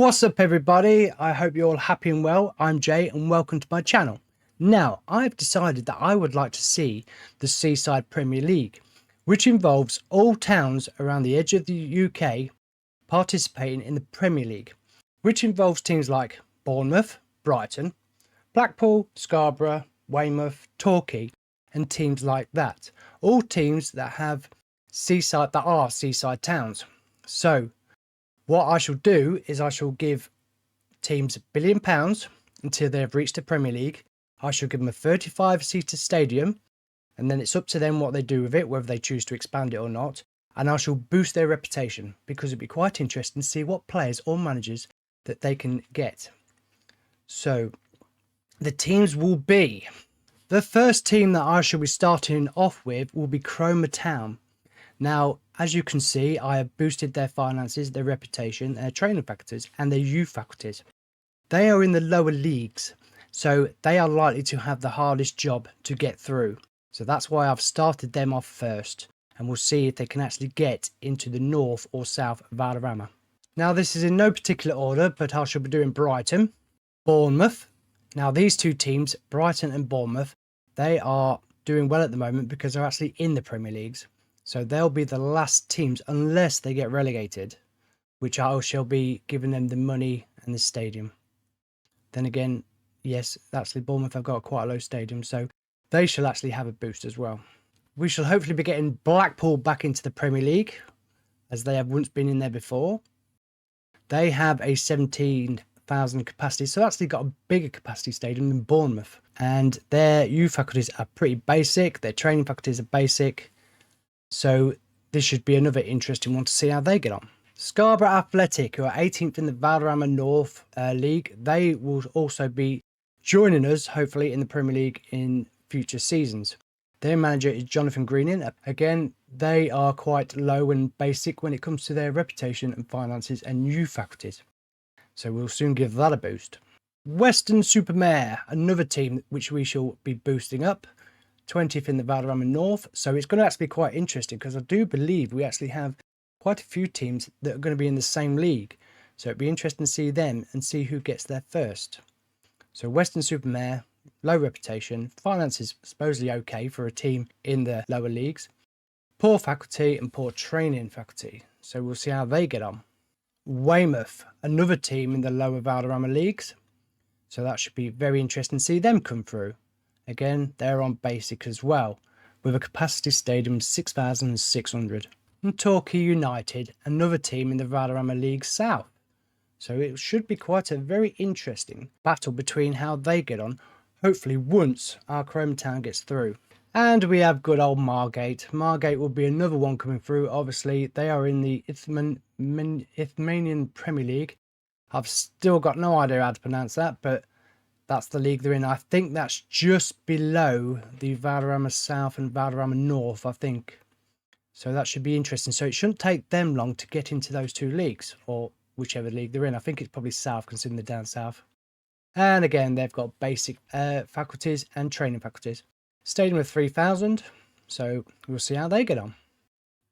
What's up everybody, I hope you're all happy and well. I'm Jay and welcome to my channel. Now I've decided that I would like to see the Seaside Premier League, which involves all towns around the edge of the UK participating in the Premier League, which involves teams like Bournemouth, Brighton, Blackpool, Scarborough, Weymouth, Torquay and teams like that. All teams that have seaside towns. So what I shall do is I shall give teams £1 billion until they have reached the Premier League. I shall give them a 35-seater stadium, and then it's up to them what they do with it, whether they choose to expand it or not. And I shall boost their reputation, because it'd be quite interesting to see what players or managers that they can get. So the teams will be, the first team that I shall be starting off with will be Cromer Town. Now, as you can see, I have boosted their finances, their reputation, their training faculties and their youth faculties. They are in the lower leagues, so they are likely to have the hardest job to get through. So that's why I've started them off first, and we'll see if they can actually get into the north or south of Valderrama. Now, this is in no particular order, but I shall be doing Brighton, Bournemouth. Now, these two teams, Brighton and Bournemouth, they are doing well at the moment because they're actually in the Premier Leagues. So they'll be the last teams unless they get relegated, which I shall be giving them the money and the stadium. Then again, yes, actually Bournemouth have got quite a low stadium, so they shall actually have a boost as well. We shall hopefully be getting Blackpool back into the Premier League, as they have once been in there before. They have a 17,000 capacity, so actually got a bigger capacity stadium than Bournemouth. And their youth faculties are pretty basic, their training faculties are basic. So this should be another interesting one to see how they get on. Scarborough Athletic, who are 18th in the Valderrama North League, they will also be joining us, hopefully, in the Premier League in future seasons. Their manager is Jonathan Greening. Again, they are quite low and basic when it comes to their reputation and finances and youth faculties. So we'll soon give that a boost. Weston-super-Mare, another team which we shall be boosting up. 20th in the Valderrama North, so it's going to actually be quite interesting because I do believe we actually have quite a few teams that are going to be in the same league, so it'd be interesting to see them and see who gets there first. So Weston-super-Mare, low reputation, finances supposedly okay for a team in the lower leagues, poor faculty and poor training faculty, so we'll see how they get on. Weymouth, another team in the lower Valderrama leagues, so that should be very interesting to see them come through. Again, they're on basic as well, with a capacity stadium of 6,600. And Torquay United, another team in the Valderrama League South. So it should be quite a very interesting battle between how they get on, hopefully once our Cromer Town gets through. And we have good old Margate. Margate will be another one coming through. Obviously, they are in the Isthmian Premier League. I've still got no idea how to pronounce that, but that's the league they're in. I think that's just below the Valderrama South and Valderrama North, I think. So that should be interesting. So it shouldn't take them long to get into those two leagues, or whichever league they're in. I think it's probably South, considering they're down south. And again, they've got basic faculties and training faculties. Stadium of 3,000. So we'll see how they get on.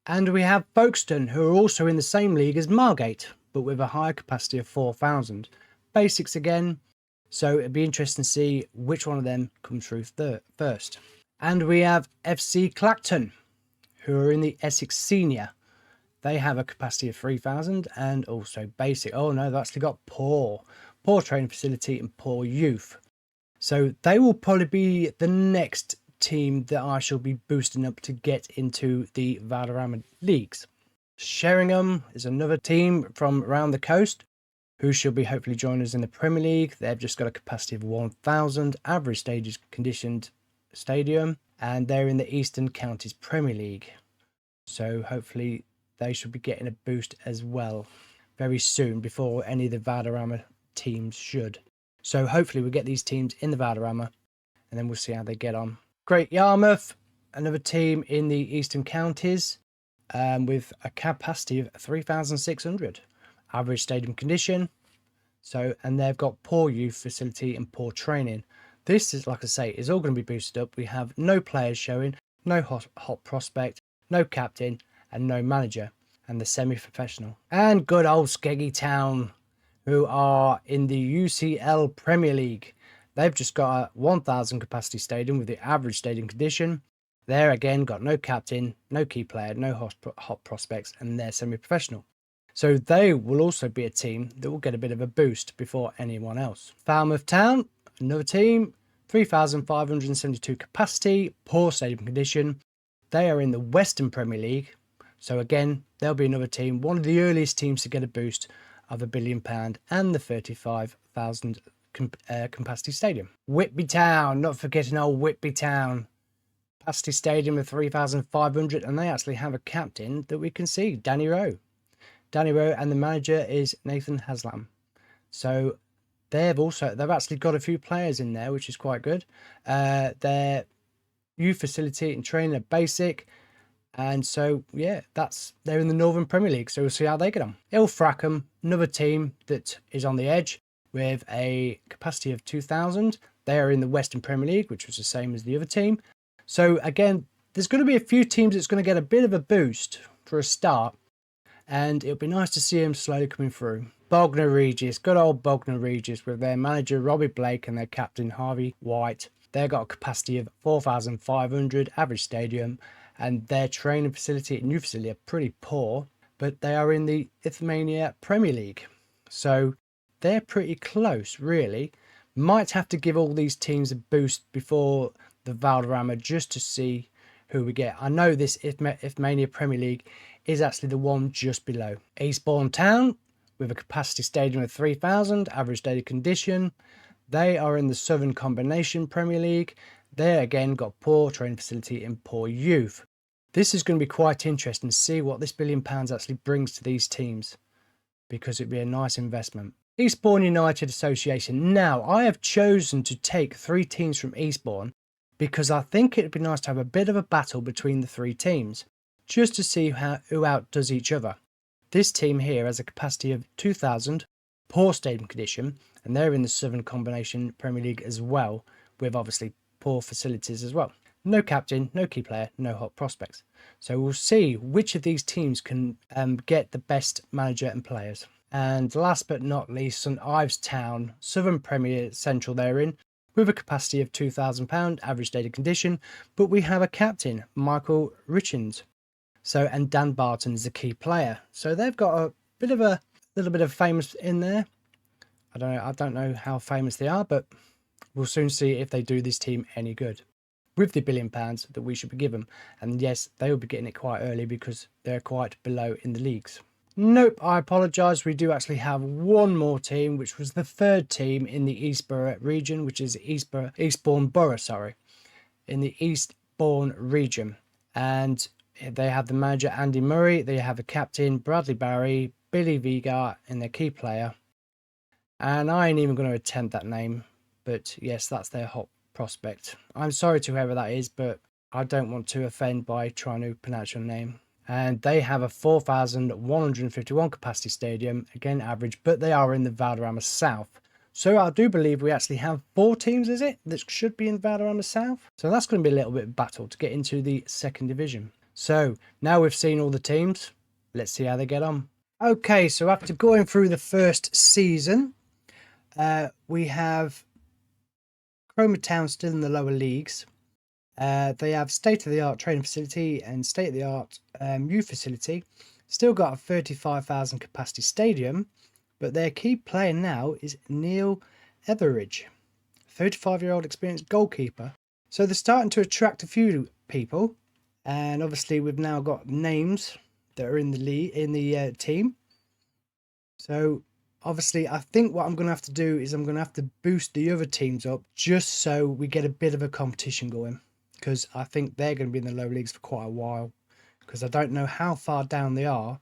And we have Folkestone, who are also in the same league as Margate, but with a higher capacity of 4,000. Basics again. So it'd be interesting to see which one of them comes through first. And we have FC Clacton, who are in the Essex Senior. They have a capacity of 3,000 and also basic. Oh no, they've actually got poor training facility and poor youth. So they will probably be the next team that I shall be boosting up to get into the Valderrama leagues. Sheringham is another team from around the coast, who should be hopefully joining us in the Premier League. They've just got a capacity of 1,000, average stages conditioned stadium, and they're in the Eastern Counties Premier League. So hopefully they should be getting a boost as well very soon, before any of the Valderrama teams should. So hopefully we'll get these teams in the Valderrama, and then we'll see how they get on. Great Yarmouth, another team in the Eastern Counties, with a capacity of 3,600. Average stadium condition, and they've got poor youth facility and poor training. This is, like I say, is all going to be boosted up. We have no players showing, no hot prospect, no captain and no manager, and the semi-professional. And good old Skeggy Town, who are in the UCL Premier League. They've just got a 1,000 capacity stadium with the average stadium condition. They're again got no captain, no key player, no hot prospects, and they're semi-professional. So they will also be a team that will get a bit of a boost before anyone else. Falmouth Town, another team, 3,572 capacity, poor stadium condition. They are in the Western Premier League. So again, there'll be another team, one of the earliest teams to get a boost of £1 billion and the 35,000 capacity stadium. Whitby Town, not forgetting old Whitby Town. Capacity stadium of 3,500, and they actually have a captain that we can see, Danny Rowe. Danny Rowe, and the manager is Nathan Haslam. So they've actually got a few players in there, which is quite good. Their youth facility and training are basic. And so, yeah, they're in the Northern Premier League, so we'll see how they get on. Ilfracombe, another team that is on the edge with a capacity of 2,000. They are in the Western Premier League, which was the same as the other team. So, again, there's going to be a few teams that's going to get a bit of a boost for a start, and it'll be nice to see them slowly coming through. Bognor Regis, good old Bognor Regis, with their manager Robbie Blake and their captain Harvey White. They've got a capacity of 4,500, average stadium, and their training facility and youth facility are pretty poor, but they are in the Ithmania Premier League. So they're pretty close, really. Might have to give all these teams a boost before the Valderrama just to see who we get. I know this Ithmania Premier League is actually the one just below. Eastbourne Town, with a capacity stadium of 3,000, average daily condition. They are in the Southern Combination Premier League. They again got poor training facility and poor youth. This is going to be quite interesting to see what this £1 billion actually brings to these teams, because it'd be a nice investment. Eastbourne United Association. Now, I have chosen to take 3 teams from Eastbourne because I think it'd be nice to have a bit of a battle between the 3 teams, just to see who outdoes each other. This team here has a capacity of 2,000, poor stadium condition, and they're in the Southern Combination Premier League as well, with obviously poor facilities as well. No captain, no key player, no hot prospects. So we'll see which of these teams can get the best manager and players. And last but not least, St Ives Town, Southern Premier Central they're in, with a capacity of £2,000, average daily condition. But we have a captain, Michael Richens. So, and Dan Barton is a key player. So they've got a little bit of famous in there. I don't know how famous they are, but we'll soon see if they do this team any good with the £1 billion that we should be given. And yes, they will be getting it quite early because they're quite below in the leagues. Nope, I apologise. We do actually have one more team, which was the 3rd team in the Eastborough region, which is Eastbourne Borough, in the Eastbourne region. And they have the manager Andy Murray. They have a captain Bradley Barry, Billy Vigar, and their key player. And I ain't even going to attempt that name, but yes, that's their hot prospect. I'm sorry to whoever that is, but I don't want to offend by trying to pronounce your name. And they have a 4,151 capacity stadium, again average, but they are in the Valderrama South. So I do believe we actually have 4 teams, is it, that should be in Valderrama South? So that's going to be a little bit of battle to get into the 2nd division. So now we've seen all the teams, let's see how they get on. Okay, so after going through the first season, we have Cromer Town still in the lower leagues. They have state-of-the-art training facility and state-of-the-art youth facility. Still got a 35,000 capacity stadium, but their key player now is Neil Etheridge, 35-year-old experienced goalkeeper. So they're starting to attract a few people, and obviously we've now got names that are in the team. So obviously, I think what I'm going to have to do is I'm going to have to boost the other teams up just so we get a bit of a competition going, because I think they're going to be in the lower leagues for quite a while, because I don't know how far down they are,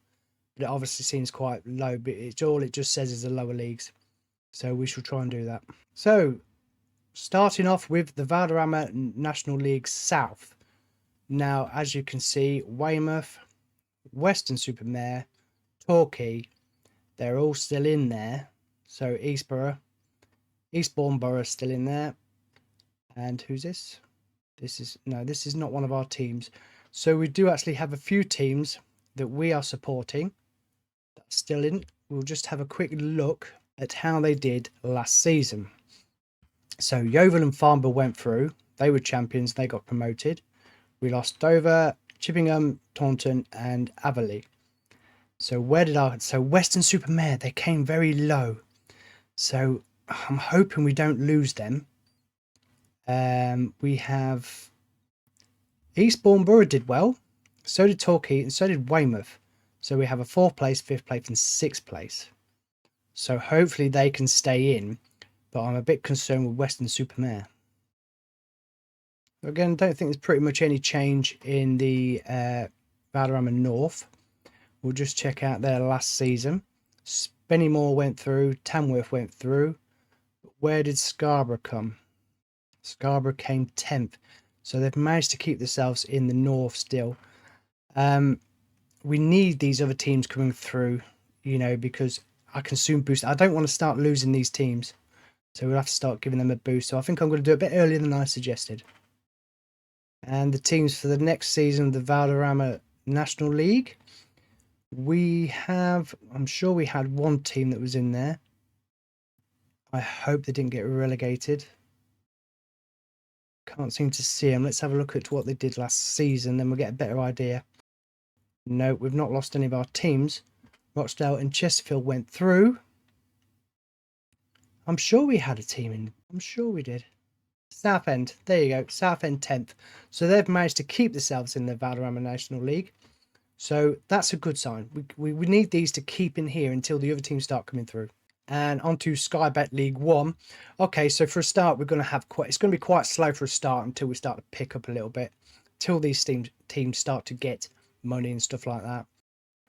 but it obviously seems quite low, but it just says is the lower leagues. So we shall try and do that. So starting off with the Valderrama National League South. Now, as you can see, Weymouth, Weston-super-Mare, Torquay, they're all still in there. So Eastbourne Borough still in there. And who's this? This is not one of our teams. So we do actually have a few teams that we are supporting that's still in. We'll just have a quick look at how they did last season. So Yeovil and Farnborough went through. They were champions. They got promoted. We lost Dover, Chippingham, Taunton and Averley. So so Weston-super-Mare, they came very low. So I'm hoping we don't lose them. We have Eastbourne Borough did well. So did Torquay and so did Weymouth. So we have a 4th place, 5th place and 6th place. So hopefully they can stay in. But I'm a bit concerned with Weston-super-Mare. Again, I don't think there's pretty much any change in the Valderrama North. We'll just check out their last season. Spennymoor went through. Tamworth went through. Where did Scarborough come? Scarborough came 10th. So they've managed to keep themselves in the North still. We need these other teams coming through, you know, because I can soon boost. I don't want to start losing these teams. So we'll have to start giving them a boost. So I think I'm going to do it a bit earlier than I suggested. And the teams for the next season of the Valderrama National League. I'm sure we had one team that was in there. I hope they didn't get relegated. Can't seem to see them. Let's have a look at what they did last season, then we'll get a better idea. No, we've not lost any of our teams. Rochdale and Chesterfield went through. I'm sure we had a team in. I'm sure we did. Southend. There you go. Southend 10th. So they've managed to keep themselves in the Valderrama National League. So that's a good sign. We need these to keep in here until the other teams start coming through. And on to Sky Bet League 1. Okay, so for a start, we're going to have it's going to be quite slow for a start until we start to pick up a little bit. Till these teams start to get money and stuff like that.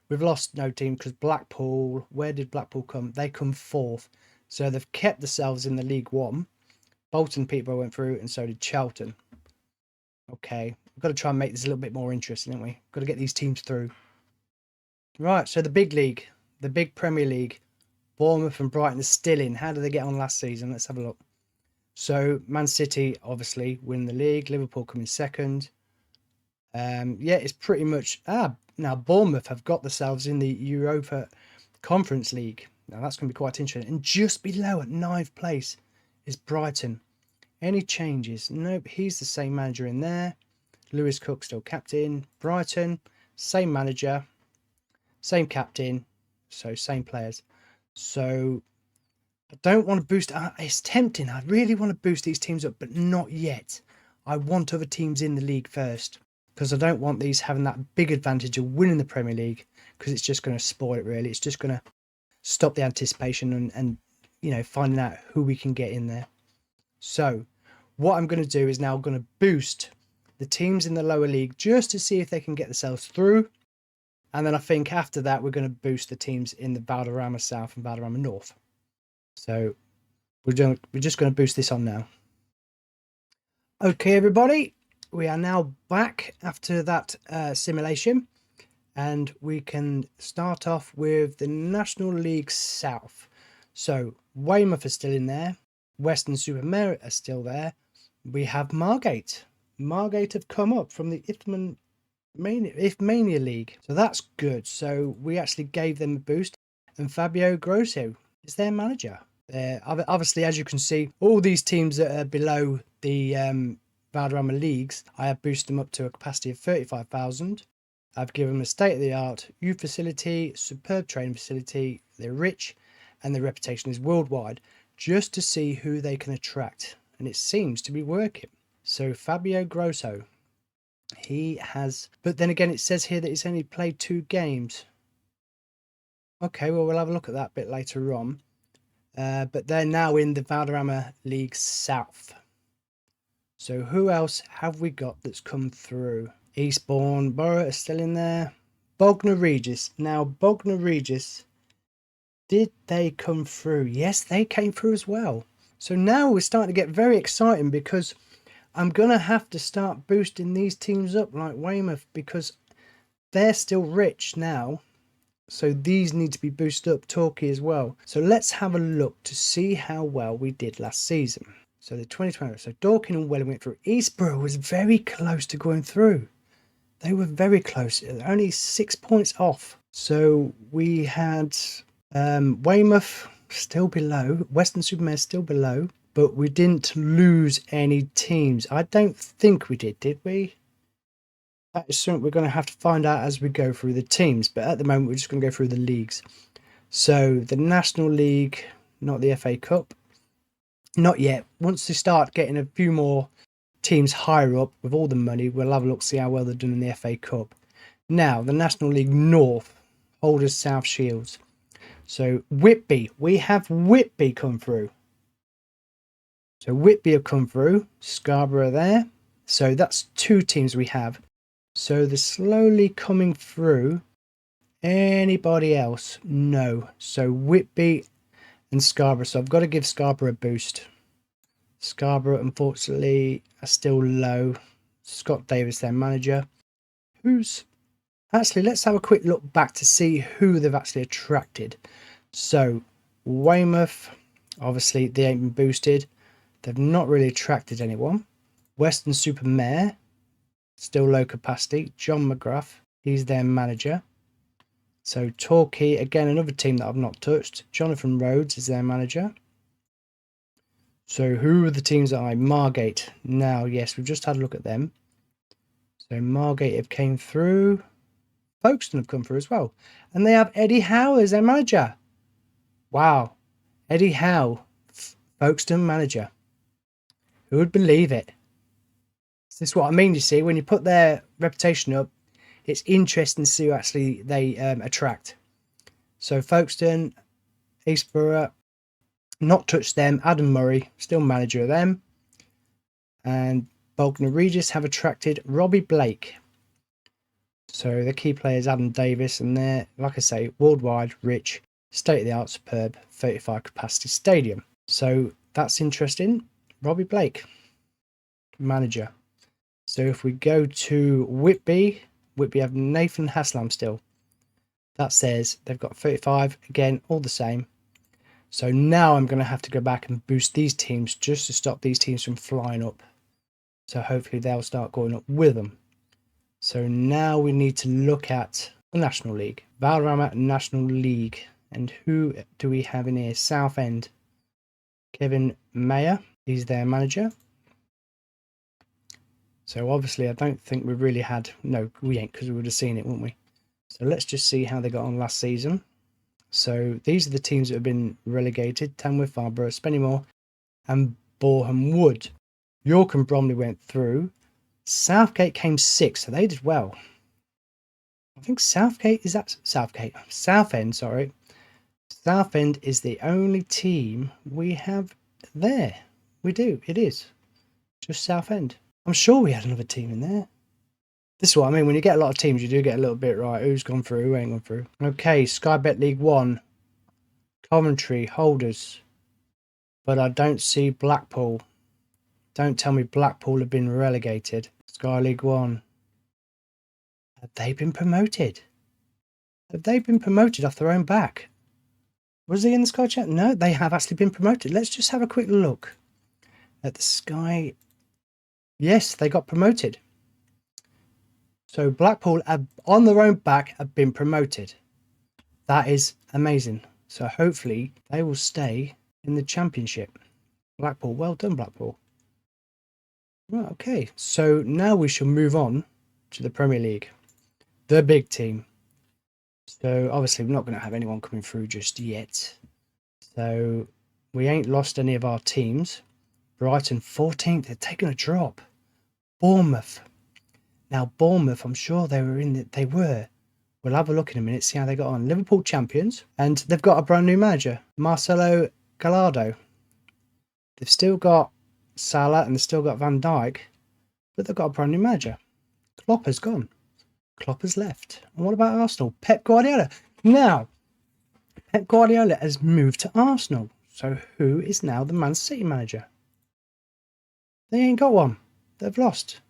We've lost no team because Blackpool, where did Blackpool come? They come 4th. So they've kept themselves in the League 1. Bolton Peterborough went through and so did Charlton. Okay, we've got to try and make this a little bit more interesting, haven't we? Got to get these teams through. Right, so the big league, the big Premier League. Bournemouth and Brighton are still in. How did they get on last season? Let's have a look. So Man City obviously win the league. Liverpool come in 2nd. Yeah, it's pretty much now Bournemouth have got themselves in the Europa Conference League. Now that's going to be quite interesting. And just below at 9th place is Brighton. Any changes? Nope, he's the same manager in there. Lewis Cook still captain. Brighton, same manager, same captain, so same players. So I don't want to boost. It's tempting. I really want to boost these teams up, but not yet. I want other teams in the league first because I don't want these having that big advantage of winning the Premier League because it's just going to spoil it, really. It's just going to stop the anticipation and you know, finding out who we can get in there. So what I'm going to do is now I'm going to boost the teams in the lower league just to see if they can get themselves through. And then I think after that, we're going to boost the teams in the Valderrama South and Valderrama North. So we're just going to boost this on now. Okay, everybody, we are now back after that simulation. And we can start off with the National League South. So Weymouth is still in there. Weston-super-Mare are still there. We have Margate. Margate have come up from the Ifmania League. So that's good. So we actually gave them a boost. And Fabio Grosso is their manager. Obviously, as you can see, all these teams that are below the Valderrama leagues, I have boosted them up to a capacity of 35,000. I've given them a state-of-the-art youth facility, superb training facility. They're rich and their reputation is worldwide, just to see who they can attract. And it seems to be working. So Fabio Grosso, he has, but then again, it says here that he's only played 2 games. Okay, well, we'll have a look at that bit later on. But they're now in the Valderrama League South. So who else have we got that's come through? Eastbourne Borough is still in there. Bognor Regis. Now, Bognor Regis, did they come through? Yes, they came through as well. So now we're starting to get very exciting because I'm going to have to start boosting these teams up like Weymouth because they're still rich now. So these need to be boosted up. Torquay as well. So let's have a look to see how well we did last season. So the 2020. So Dorking and Welling went through. Eastborough was very close to going through. They were very close. Only 6 points off. So we had Weymouth. still below. Western-super-Mare still below. But we didn't lose any teams. I don't think we did we? That is something we're going to have to find out as we go through the teams. But at the moment, we're just going to go through the leagues. So the National League, not the FA Cup. Not yet. Once they start getting a few more teams higher up with all the money, we'll have a look, see how well they're doing in the FA Cup. Now, the National League North, holders South Shields. So Whitby, we have Whitby come through. So Whitby have come through, Scarborough there. So that's 2 teams we have. So they're slowly coming through. Anybody else? No. So Whitby and Scarborough. So I've got to give Scarborough a boost. Scarborough, unfortunately, are still low. Scott Davis, their manager. Actually, let's have a quick look back to see who they've actually attracted. So Weymouth, obviously, they ain't been boosted. They've not really attracted anyone. Western-super-Mare, still low capacity. John McGrath, he's their manager. So Torquay, again, another team that I've not touched. Jonathan Rhodes is their manager. So who are the teams that Margate. Now, yes, we've just had a look at them. So Margate have came through. Folkestone have come through as well. And they have Eddie Howe as their manager. Wow. Eddie Howe, Folkestone manager. Who would believe it? This is what I mean, you see, when you put their reputation up, it's interesting to see who actually they attract. So Folkestone, Eastborough, not touched them. Adam Murray, still manager of them. And Bognor Regis have attracted Robbie Blake. So the key players, Adam Davis, and they're, like I say, worldwide, rich, state-of-the-art, superb, 35 capacity stadium. So that's interesting. Robbie Blake, manager. So if we go to Whitby have Nathan Haslam still. That says they've got 35, again, all the same. So now I'm going to have to go back and boost these teams just to stop these teams from flying up. So hopefully they'll start going up with them. So now we need to look at the National League. Valderrama National League. And who do we have in here? Southend. Kevin Mayer, he's their manager. So obviously I don't think we really had... No, we ain't, because we would have seen it, wouldn't we? So let's just see how they got on last season. So these are the teams that have been relegated. Tamworth, Farnborough, Spennymoor and Boreham Wood. York and Bromley went through. Southgate came 6th, so they did well. I think Southgate, is that Southgate? Southend, sorry. Southend is the only team we have there. We do, it is. Just Southend. I'm sure we had another team in there. This is what I mean, when you get a lot of teams, you do get a little bit right. Who's gone through, who ain't gone through. Okay, Sky Bet League 1. Coventry, holders. But I don't see Blackpool. Don't tell me Blackpool have been relegated. Sky League 1. Have they been promoted? Have they been promoted off their own back? Was he in the Sky chat? No, they have actually been promoted. Let's just have a quick look at the Sky. Yes, they got promoted. So Blackpool have, on their own back, have been promoted. That is amazing. So hopefully they will stay in the Championship. Blackpool, well done Blackpool. Right, okay, so now we shall move on to the Premier League. The big team. So obviously we're not going to have anyone coming through just yet. So we ain't lost any of our teams. Brighton 14th, they're taking a drop. Bournemouth. Now Bournemouth, I'm sure they were in it. They were. We'll have a look in a minute, see how they got on. Liverpool champions, and they've got a brand new manager, Marcelo Gallardo. They've still got Salah and they've still got Van Dijk, but they've got a brand new manager. Klopp has gone. Klopp has left. And what about Arsenal? Pep Guardiola. Now, Pep Guardiola has moved to Arsenal. So who is now the Man City manager? They ain't got one. They've lost.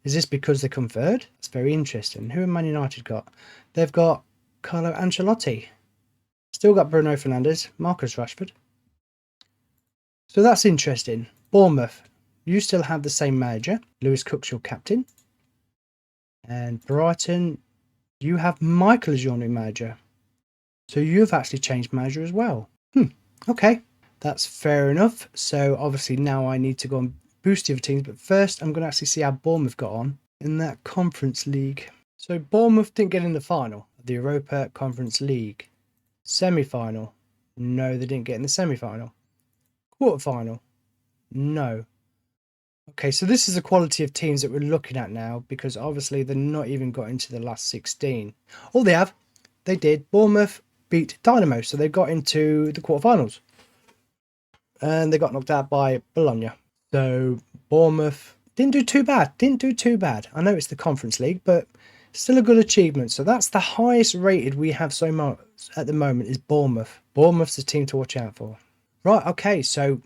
Is this because they come third? That's very interesting. Who have Man United got? They've got Carlo Ancelotti. Still got Bruno Fernandes, Marcus Rashford. So that's interesting. Bournemouth, you still have the same manager. Lewis Cook's your captain. And Brighton, you have Michael as your new manager. So you've actually changed manager as well. Okay, that's fair enough. So obviously now I need to go and boost the other teams, but first I'm going to actually see how Bournemouth got on in that Conference League. So Bournemouth didn't get in the final of the Europa Conference League. Semi-final, no, they didn't get in the semi-final. Quarter-final, no. Okay, so this is the quality of teams that we're looking at now, because obviously they're not even got into the last 16. All they did, Bournemouth beat Dynamo, so they got into the quarterfinals. And they got knocked out by Bologna. So Bournemouth didn't do too bad. I know it's the Conference League, but still a good achievement. So that's the highest rated we have so much at the moment is Bournemouth. Bournemouth's the team to watch out for. Right, okay, so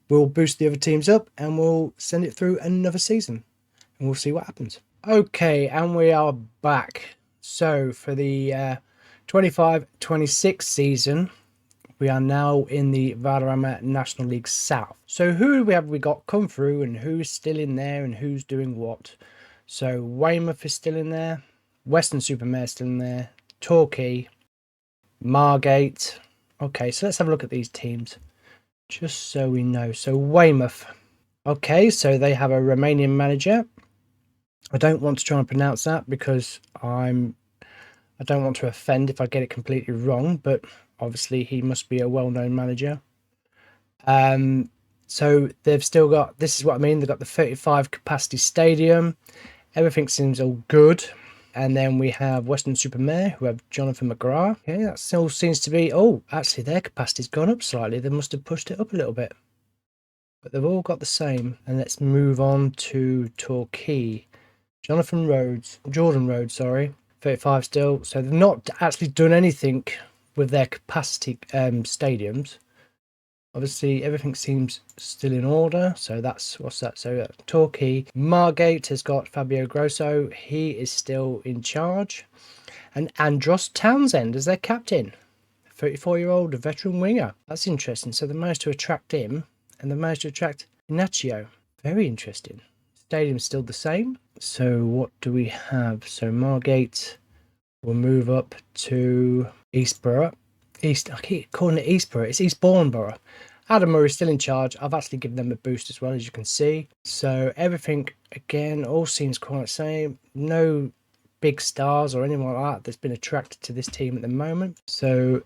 we'll boost the other teams up and we'll send it through another season and we'll see what happens. Okay, and we are back. So for the 25-26 season, we are now in the Valderrama National League South. So who have we got come through and who's still in there and who's doing what? So Weymouth is still in there. Weston-super-Mare is still in there. Torquay. Margate. Okay, so let's have a look at these teams. Just so we know. So Weymouth. Okay, so they have a Romanian manager. I don't want to try and pronounce that because I don't want to offend if I get it completely wrong, but obviously he must be a well-known manager. So they've still got, this is what I mean, they've got the 35 capacity stadium. Everything seems all good. And then we have Weston-super-Mare, who have Jonathan McGrath. Okay, that still seems to be... Oh, actually, their capacity's gone up slightly. They must have pushed it up a little bit. But they've all got the same. And let's move on to Torquay. Jordan Rhodes, sorry. 35 still. So they've not actually done anything with their capacity stadiums. Obviously, everything seems still in order. So that's, what's that? So Torquay. Margate has got Fabio Grosso. He is still in charge. And Andros Townsend as their captain. 34-year-old veteran winger. That's interesting. So they managed to attract him. And they managed to attract Ignacio. Very interesting. Stadium's still the same. So what do we have? So Margate will move up to Eastborough. I keep calling it Eastborough. It's Eastbourne Borough. Adam Murray's still in charge. I've actually given them a boost as well, as you can see. So everything, again, all seems quite the same. No big stars or anyone like that that's been attracted to this team at the moment. So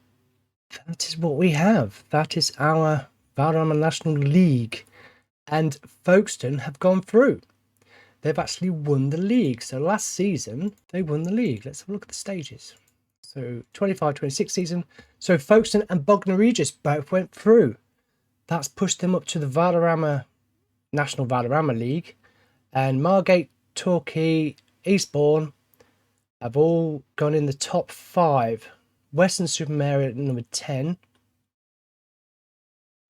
that is what we have. That is our Valderrama National League. And Folkestone have gone through. They've actually won the league. So last season, they won the league. Let's have a look at the stages. So 25-26 season. So Folkestone and Bognor Regis both went through. That's pushed them up to the National Valderrama League. And Margate, Torquay, Eastbourne have all gone in the top 5. Weston-super-Mare at number 10.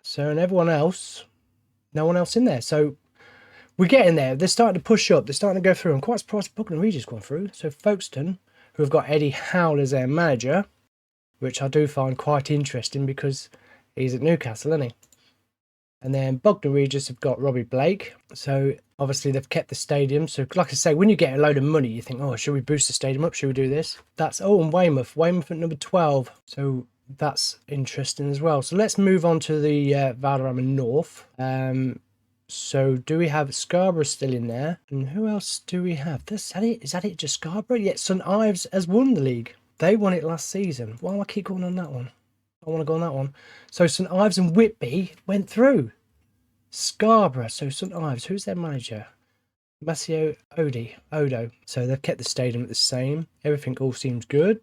So, and everyone else, no one else in there. So we're getting there. They're starting to push up. They're starting to go through. I'm quite surprised Bognor Regis gone through. So Folkestone, who have got Eddie Howell as their manager, which I do find quite interesting because he's at Newcastle, isn't he? And then Bognor Regis have got Robbie Blake. So obviously they've kept the stadium. So like I say, when you get a load of money, you think, oh, should we boost the stadium up? Should we do this? That's, oh, and Weymouth at number 12. So that's interesting as well. So let's move on to the Valderrama North. So do we have Scarborough still in there? And who else do we have? Is that it? Just Scarborough? Yeah, St Ives has won the league. They won it last season. Why do I keep going on that one? I want to go on that one. So St Ives and Whitby went through. Scarborough. So St Ives, who's their manager? Massimo Odo. So they've kept the stadium the same. Everything all seems good.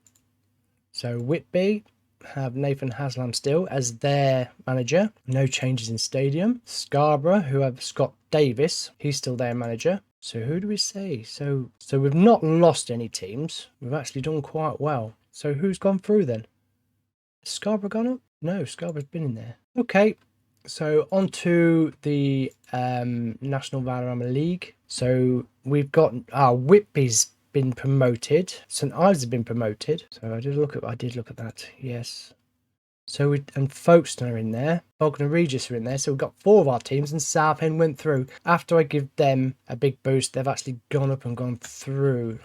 So Whitby have Nathan Haslam still as their manager. No changes in stadium. Scarborough, who have Scott Davis, he's still their manager. So who do we say? So we've not lost any teams. We've actually done quite well. So who's gone through then? Has Scarborough gone up? No, Scarborough's been in there. Okay, so on to the National Valderrama League. So we've got Whitby's been promoted. St Ives has been promoted. So I did look at that. Yes. So and Folkestone are in there. Bognor Regis are in there. So we've got 4 of our teams, and Southend went through. After I give them a big boost, they've actually gone up and gone through.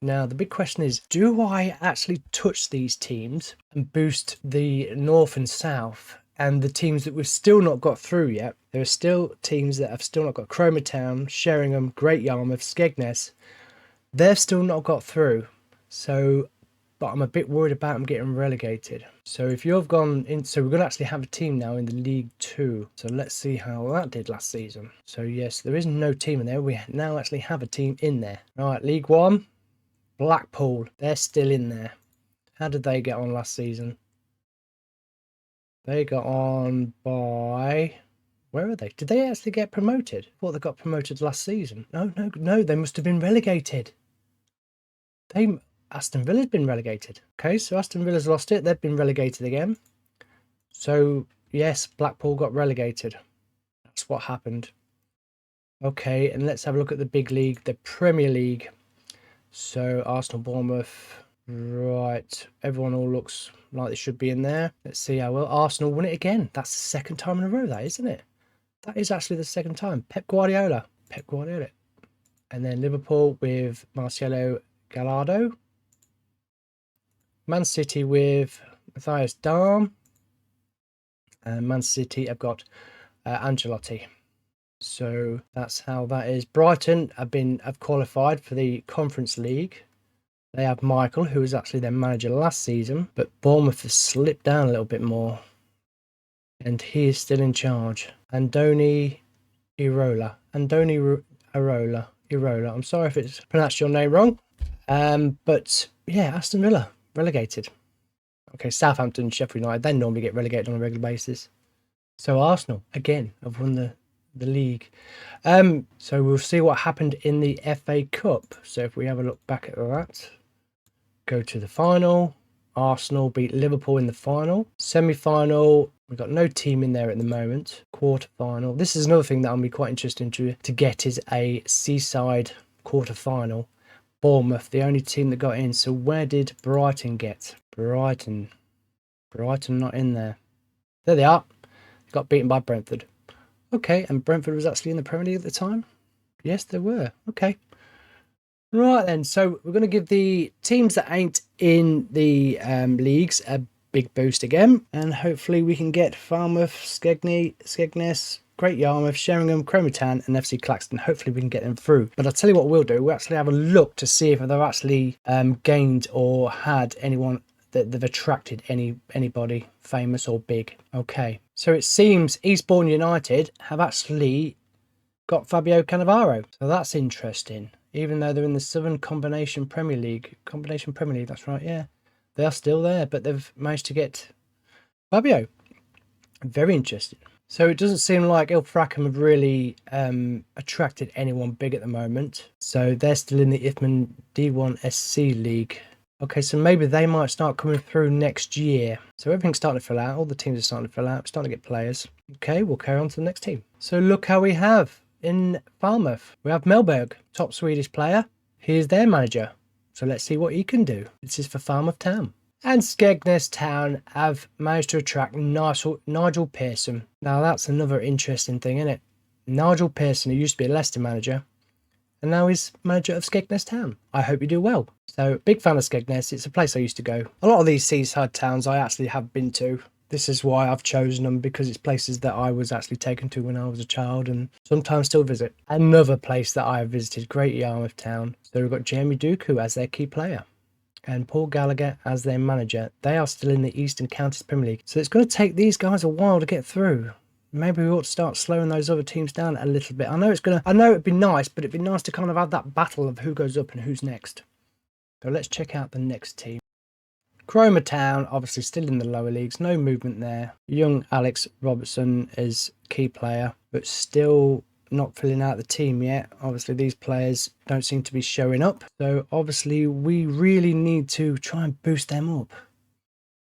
Now the big question is, do I actually touch these teams and boost the North and South and the teams that we've still not got through yet. There are still teams that have still not got Cromer Town, Sheringham, Great Yarmouth, Skegness. They've still not got through. So, but I'm a bit worried about them getting relegated. So if you've gone in, so we're going to actually have a team now in the League 2. So let's see how that did last season. So yes, there is no team in there. We now actually have a team in there. All right, League 1, Blackpool. They're still in there. How did they get on last season? They got on by... Where are they? Did they actually get promoted? I thought they got promoted last season. No, they must have been relegated. Aston Villa's been relegated. Okay, so Aston Villa's lost it. They've been relegated again. So, yes, Blackpool got relegated. That's what happened. Okay, and let's have a look at the big league, the Premier League. So, Arsenal, Bournemouth. Right, everyone all looks like they should be in there. Let's see how well. Arsenal won it again. That's the second time in a row, that, isn't it? That is actually the second time. Pep Guardiola. And then Liverpool with Marcelo Gallardo. Man City with Matthias Dahm. And Man City have got Ancelotti. So that's how that is. Brighton have qualified for the Conference League. They have Michael, who was actually their manager last season, but Bournemouth has slipped down a little bit more. And he is still in charge. Andoni Iraola. I'm sorry if it's pronounced your name wrong. But yeah, Aston Villa relegated. Okay, Southampton, Sheffield United, they normally get relegated on a regular basis. So Arsenal, again, have won the league. So we'll see what happened in the FA Cup. So if we have a look back at that, go to the final. Arsenal beat Liverpool in the final. Semi-final, we've got no team in there at the moment. Quarter-final. This is another thing that I'll be quite interested to get is a Seaside quarter-final. Bournemouth, the only team that got in. So where did Brighton get? Brighton not in there. There they are. They got beaten by Brentford. Okay, and Brentford was actually in the Premier League at the time? Yes, they were. Okay. Right then, so we're going to give the teams that ain't in the leagues a big boost again. And hopefully we can get Falmouth, Skegness, Great Yarmouth, Sheringham, Cromer Town and FC Claxton. Hopefully we can get them through. But I'll tell you what we'll do. We'll actually have a look to see if they've actually gained or had anyone that they've attracted anybody famous or big. Okay, so it seems Eastbourne United have actually got Fabio Cannavaro. So that's interesting. Even though they're in the Southern Combination Premier League. That's right, yeah. They are still there, but they've managed to get Fabio. Very interesting. So it doesn't seem like Ilfracombe have really attracted anyone big at the moment. So they're still in the IFMAN D1 SC League. Okay, so maybe they might start coming through next year. So everything's starting to fill out. All the teams are starting to fill out. We're starting to get players. Okay, we'll carry on to the next team. So look how we have in Falmouth. We have Mellberg, top Swedish player. He is their manager. So let's see what he can do. This is for Falmouth Town. And Skegness Town have managed to attract Nigel Pearson. Now that's another interesting thing, isn't it? Nigel Pearson, who used to be a Leicester manager, and now he's manager of Skegness Town. I hope you do well. So, big fan of Skegness. It's a place I used to go. A lot of these seaside towns I actually have been to. This is why I've chosen them, because it's places that I was actually taken to when I was a child and sometimes still visit. Another place that I have visited, Great Yarmouth Town. So we've got Jamie Duku as their key player and Paul Gallagher as their manager. They are still in the Eastern Counties Premier League. So it's going to take these guys a while to get through. Maybe we ought to start slowing those other teams down a little bit. I know it'd be nice, but it'd be nice to kind of have that battle of who goes up and who's next. So let's check out the next team. Cromer Town, obviously still in the lower leagues, no movement there. Young Alex Robertson is key player, but still not filling out the team yet. Obviously these players don't seem to be showing up. So obviously we really need to try and boost them up.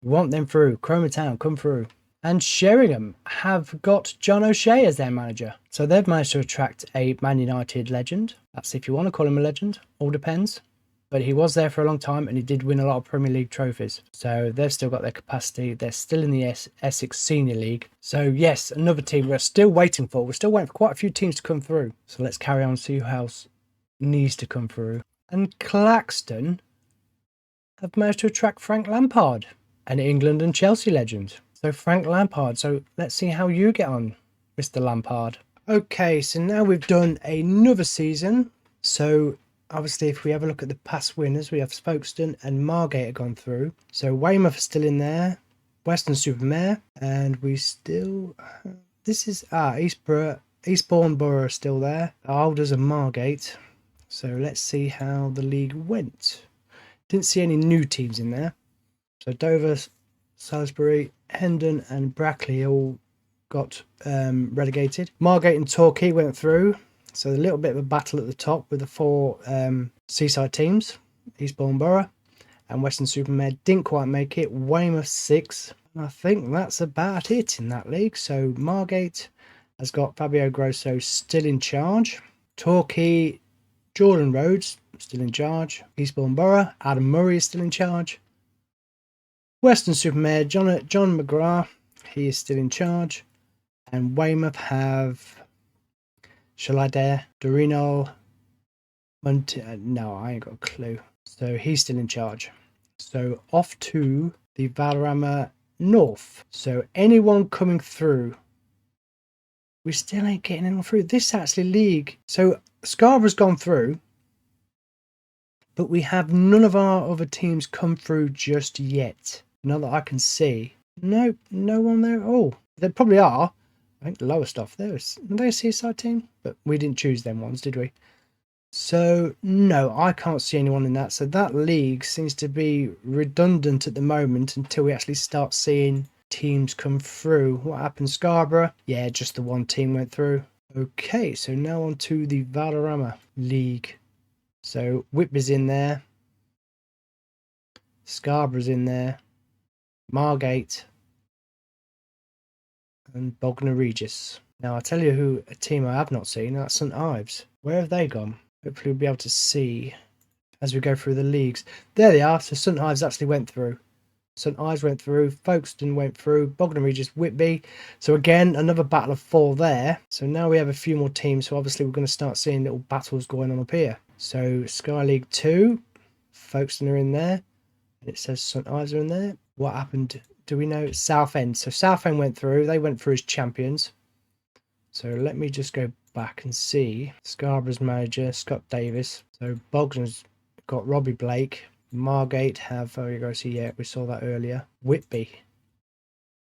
We want them through. Cromer Town, come through. And Sheringham have got John O'Shea as their manager. So they've managed to attract a Man United legend. That's if you want to call him a legend. All depends. But he was there for a long time and he did win a lot of Premier League trophies. So they've still got their capacity. They're still in the Essex Senior League. So yes, another team we're still waiting for. We're still waiting for quite a few teams to come through. So let's carry on and see who else needs to come through. And Claxton have managed to attract Frank Lampard, an England and Chelsea legend. So Frank Lampard. So let's see how you get on, Mr. Lampard. Okay, so now we've done another season. So obviously if we have a look at the past winners, we have Folkestone and Margate have gone through. So Weymouth are still in there, Weston-super-Mare, and we still this is Eastbourne Borough are still there. The Alders and Margate. So let's see how the league went. Didn't see any new teams in there. So Dover, Salisbury, Hendon and Brackley all got relegated. Margate and Torquay went through. So a little bit of a battle at the top with the four Seaside teams. Eastbourne Borough and Weston-super-Mare didn't quite make it. Weymouth 6. I think that's about it in that league. So Margate has got Fabio Grosso still in charge. Torquay, Jordan Rhodes still in charge. Eastbourne Borough, Adam Murray is still in charge. Weston-super-Mare, John McGrath, he is still in charge. And Weymouth have, shall I dare, Dorino, no, I ain't got a clue. So he's still in charge. So off to the Valderrama North. So anyone coming through, we still ain't getting anyone through. This actually league, so Scarborough's gone through, but we have none of our other teams come through just yet. Not that I can see. Nope, no one there at all. There probably are. I think the lowest off there is, are they a Seaside team? But we didn't choose them ones, did we? So no, I can't see anyone in that. So that league seems to be redundant at the moment until we actually start seeing teams come through. What happened, Scarborough? Yeah, just the one team went through. Okay, so now on to the Valderrama League. So Whitby's in there. Scarborough's in there. Margate. And Bognor Regis. Now I'll tell you who a team I have not seen. That's St Ives. Where have they gone? Hopefully we'll be able to see as we go through the leagues. There they are. So St Ives actually went through. St Ives went through. Folkestone went through. Bognor Regis, Whitby. So again, another battle of 4 there. So now we have a few more teams. So obviously we're going to start seeing little battles going on up here. So Sky League 2. Folkestone are in there. And it says St Ives are in there. What happened? Do we know? Southend. So Southend went through. They went through as champions. So let me just go back and see. Scarborough's manager, Scott Davis. So Bogner's got Robbie Blake. Margate have, oh, you go see, yeah, we saw that earlier. Whitby.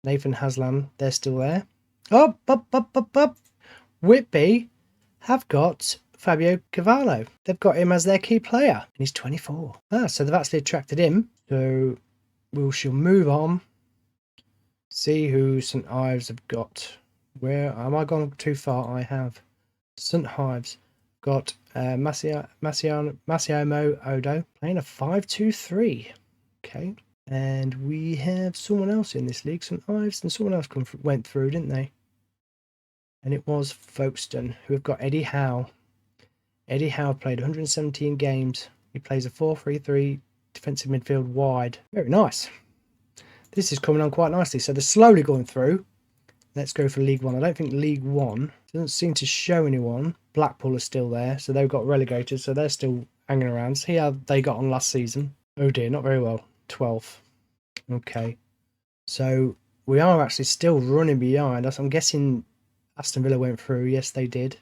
Nathan Haslam, they're still there. Oh, up. Whitby have got Fabio Cavallo. They've got him as their key player. And he's 24. So they've actually attracted him. So we shall move on. See who St Ives have got. Where am I gone too far? I have St Ives got Massimo Odo playing a 5-2-3. Okay, and we have someone else in this league, St Ives, and someone else went through, didn't they? And it was Folkestone, who have got Eddie Howe. Eddie Howe played 117 games. He plays a 4-3-3 defensive midfield wide. Very nice. This is coming on quite nicely. So they're slowly going through. Let's go for League 1. I don't think League 1 doesn't seem to show anyone. Blackpool are still there, so they've got relegated, so they're still hanging around. See how they got on last season. Oh dear, not very well. 12th. Okay. So we are actually still running behind us. I'm guessing Aston Villa went through. Yes, they did.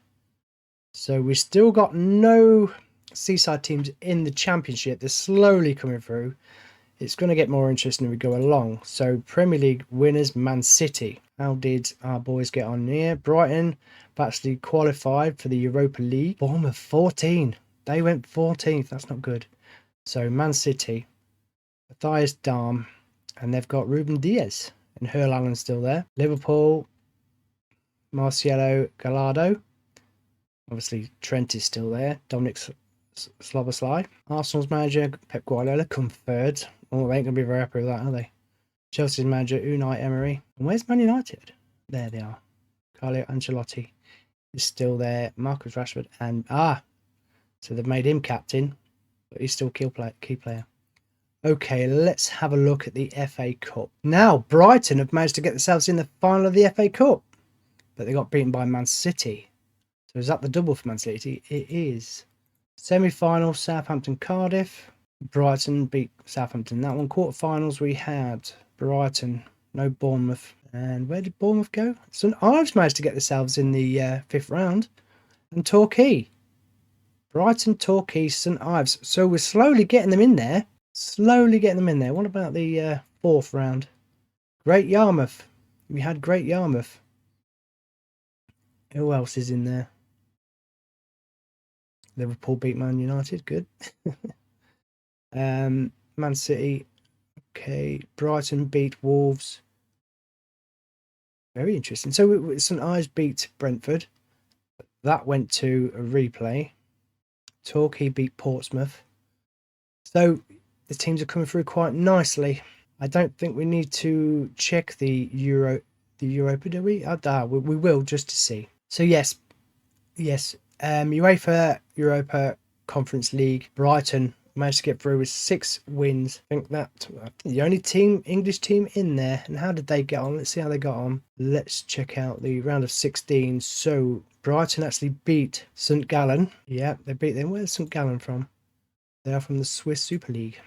So we still got no Seaside teams in the Championship. They're slowly coming through. It's going to get more interesting as we go along. So Premier League winners, Man City. How did our boys get on here? Brighton have actually qualified for the Europa League. Bournemouth 14. They went 14th. That's not good. So Man City, Matthias Dahm, and they've got Ruben Diaz and Hurl Allen still there. Liverpool, Marcelo Gallardo. Obviously Trent is still there. Dominic Szoboszlai. Arsenal's manager Pep Guardiola come third. Oh, they ain't going to be very happy with that, are they? Chelsea's manager Unai Emery. And where's Man United? There they are. Carlo Ancelotti is still there. Marcus Rashford and so they've made him captain, but he's still key player. Okay, let's have a look at the FA Cup. Now, Brighton have managed to get themselves in the final of the FA Cup, but they got beaten by Man City. So is that the double for Man City? It is. Semi-final, Southampton, Cardiff. Brighton beat Southampton. That one. Quarterfinals, we had Brighton No Bournemouth. And where did Bournemouth go? St Ives managed to get themselves in the 5th round. And Torquay. Brighton, Torquay, St Ives. So we're slowly getting them in there. Slowly getting them in there. What about the 4th round? Great Yarmouth. We had Great Yarmouth. Who else is in there? Liverpool beat Man United. Good. Man City. Okay. Brighton beat Wolves. Very interesting. So St Ives beat Brentford. That went to a replay. Torquay beat Portsmouth. So the teams are coming through quite nicely. I don't think we need to check the Europa, do we? We will, just to see. So yes. UEFA Europa Conference League. Brighton managed to get through with 6 wins. I think the only English team in there. And how did they get on? Let's see how they got on. Let's check out the round of 16. So Brighton actually beat St Gallen. Yeah, they beat them. Where's St Gallen from? They are from the Swiss Super League.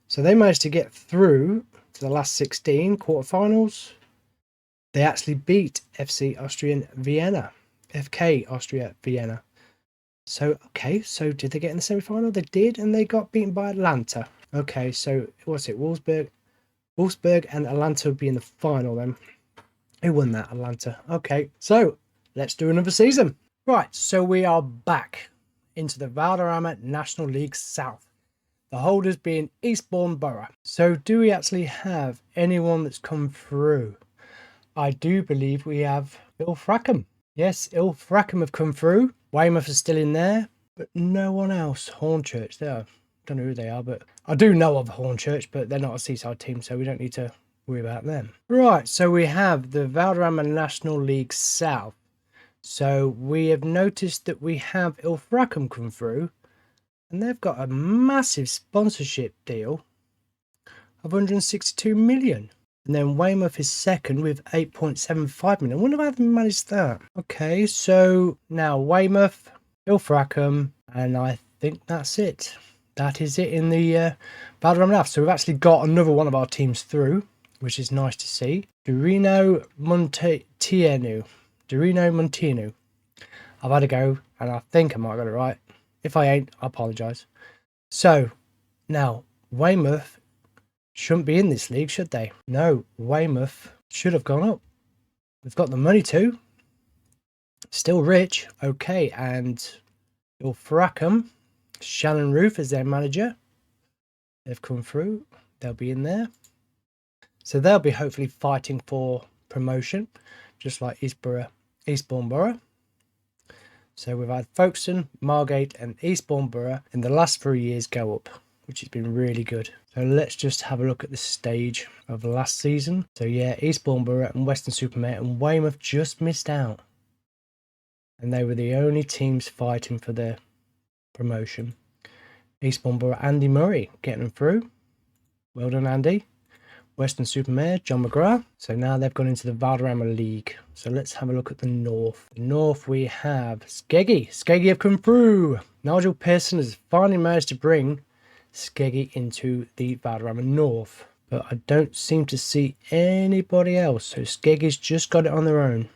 So they managed to get through to the last 16 quarterfinals. They actually beat FC Austrian Vienna. FK Austria Vienna. So, okay, so did they get in the semi-final? They did, and they got beaten by Atlanta. Okay, so what's it? Wolfsburg and Atlanta would be in the final then. Who won that? Atlanta. Okay, so let's do another season. Right, so we are back into the Valderrama National League South. The holders being Eastbourne Borough. So do we actually have anyone that's come through? I do believe we have Ilfracombe. Yes, Ilfracombe have come through. Weymouth is still in there, but no one else. Hornchurch, I don't know who they are, but I do know of Hornchurch, but they're not a Seaside team, so we don't need to worry about them. Right, so we have the Valderrama National League South. So we have noticed that we have Ilfracombe come through, and they've got a massive sponsorship deal of 162 million. And then Weymouth is second with 8.75 million. I wonder how they managed that. Okay, so now Weymouth, Ilfracombe, and I think that's it. That is it in the Valderrama North. So we've actually got another one of our teams through, which is nice to see. Durino Montenu. I've had a go, and I think I might have got it right. If I ain't, I apologise. So now Weymouth shouldn't be in this league, should they? No, Weymouth should have gone up. They've got the money too. Still rich. Okay, and Ilfracombe, Shannon Roof is their manager. They've come through. They'll be in there. So they'll be hopefully fighting for promotion, just like Eastbourne Borough. So we've had Folkestone, Margate and Eastbourne Borough in the last 3 years go up, which has been really good. So let's just have a look at the stage of last season. So yeah, Eastbourne Borough and Weston-super-Mare and Weymouth just missed out. And they were the only teams fighting for their promotion. Eastbourne Borough, Andy Murray getting them through. Well done, Andy. Weston-super-Mare, John McGrath. So now they've gone into the Valderrama League. So let's have a look at the North. The North we have Skeggy. Skeggy have come through. Nigel Pearson has finally managed to bring Skeggy into the Valderrama North, but I don't seem to see anybody else, so Skeggy's just got it on their own.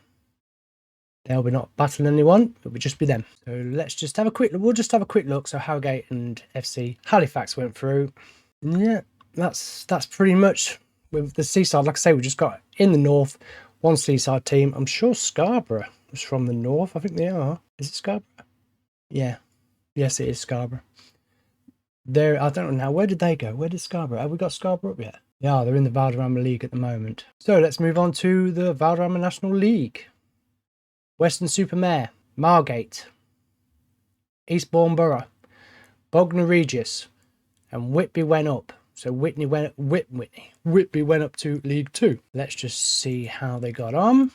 They'll be not battling anyone, it will just be them. So let's just have a quick look. We'll just have a quick look. So Harrogate and FC Halifax went through. Yeah, that's pretty much with the Seaside. Like I say, we just got in the North one Seaside team. I'm sure Scarborough was from the North. I think they are. Is it Scarborough? Yeah, yes, it is Scarborough. I don't know now. Where did they go? Where did Scarborough? Have we got Scarborough up yet? Yeah, they're in the Valderrama League at the moment. So let's move on to the Valderrama National League. Weston-super-Mare, Margate, Eastbourne Borough, Bognor Regis, and Whitby went up. So Whitby went up to League 2. Let's just see how they got on.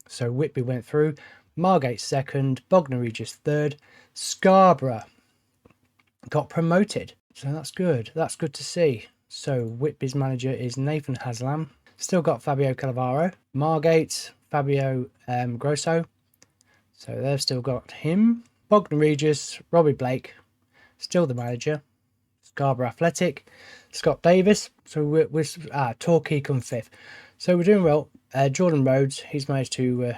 So Whitby went through, Margate second, Bognor Regis third, Scarborough got promoted. So that's good. That's good to see. So Whitby's manager is Nathan Haslam. Still got Fabio Calavaro. Margate, Fabio Grosso. So they've still got him. Bognor Regis, Robbie Blake, still the manager. Scarborough Athletic, Scott Davis. So we're Torquay come 5th. So we're doing well. Jordan Rhodes, he's managed to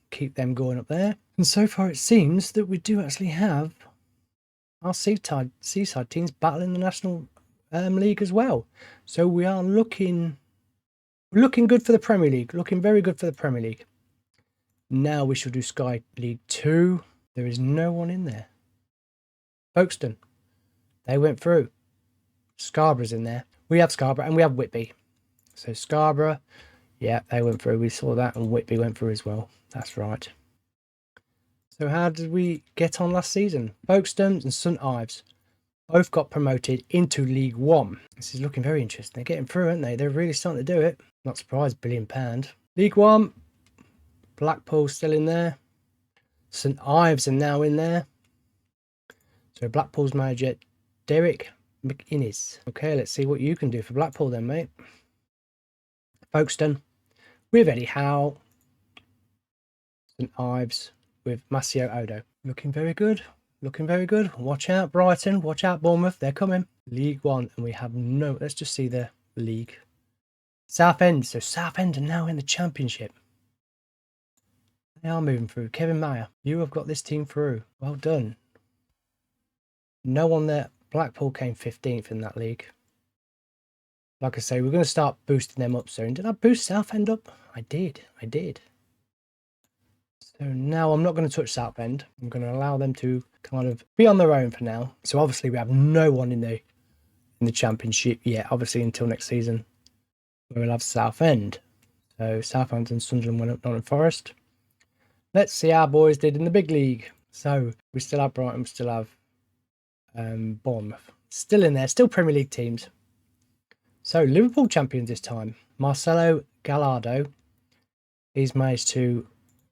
keep them going up there. And so far it seems that we do actually have our Seaside teams battling the National League as well. So we are looking good for the Premier League. Looking very good for the Premier League. Now we shall do Sky League 2. There is no one in there. Folkestone, they went through. Scarborough's in there. We have Scarborough and we have Whitby. So Scarborough, yeah, they went through. We saw that, and Whitby went through as well. That's right. So how did we get on last season? Folkestone and St Ives both got promoted into League 1. This is looking very interesting. They're getting through, aren't they? They're really starting to do it. Not surprised, £1 billion. League 1, Blackpool still in there. St Ives are now in there. So Blackpool's manager, Derek McInnes. Okay, let's see what you can do for Blackpool then, mate. Folkestone with Eddie Howe. St Ives with Masio Odo. Looking very good. Looking very good. Watch out, Brighton. Watch out, Bournemouth. They're coming. League 1, and we have no... Let's just see the league. Southend. So Southend are now in the Championship. They are moving through. Kevin Mayer, you have got this team through. Well done. No one there. Blackpool came 15th in that league. Like I say, we're going to start boosting them up soon. Did I boost Southend up? I did. So now I'm not going to touch Southend. I'm going to allow them to kind of be on their own for now. So obviously we have no one in the Championship yet. Obviously until next season, we'll have Southend. So Southampton, Sunderland went up, Nottingham Forest. Let's see how our boys did in the big league. So we still have Brighton, we still have Bournemouth. Still in there, still Premier League teams. So Liverpool champions this time. Marcelo Gallardo. He's managed to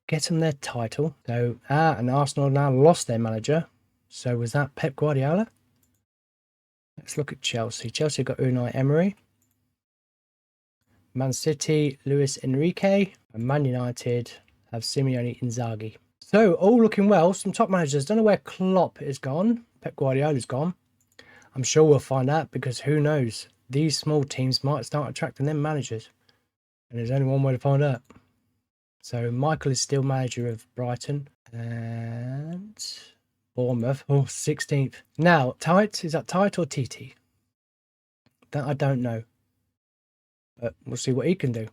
get them their title. So and Arsenal now lost their manager. So was that Pep Guardiola? Let's look at Chelsea. Chelsea got Unai Emery. Man City, Luis Enrique. And Man United have Simeone Inzaghi. So all looking well. Some top managers. Don't know where Klopp is gone. Pep Guardiola's gone. I'm sure we'll find out, because who knows? These small teams might start attracting them managers. And there's only one way to find out. So Michael is still manager of Brighton. And Bournemouth. Oh, 16th. Now, Tite. Is that Tite or TT? That I don't know. But we'll see what he can do.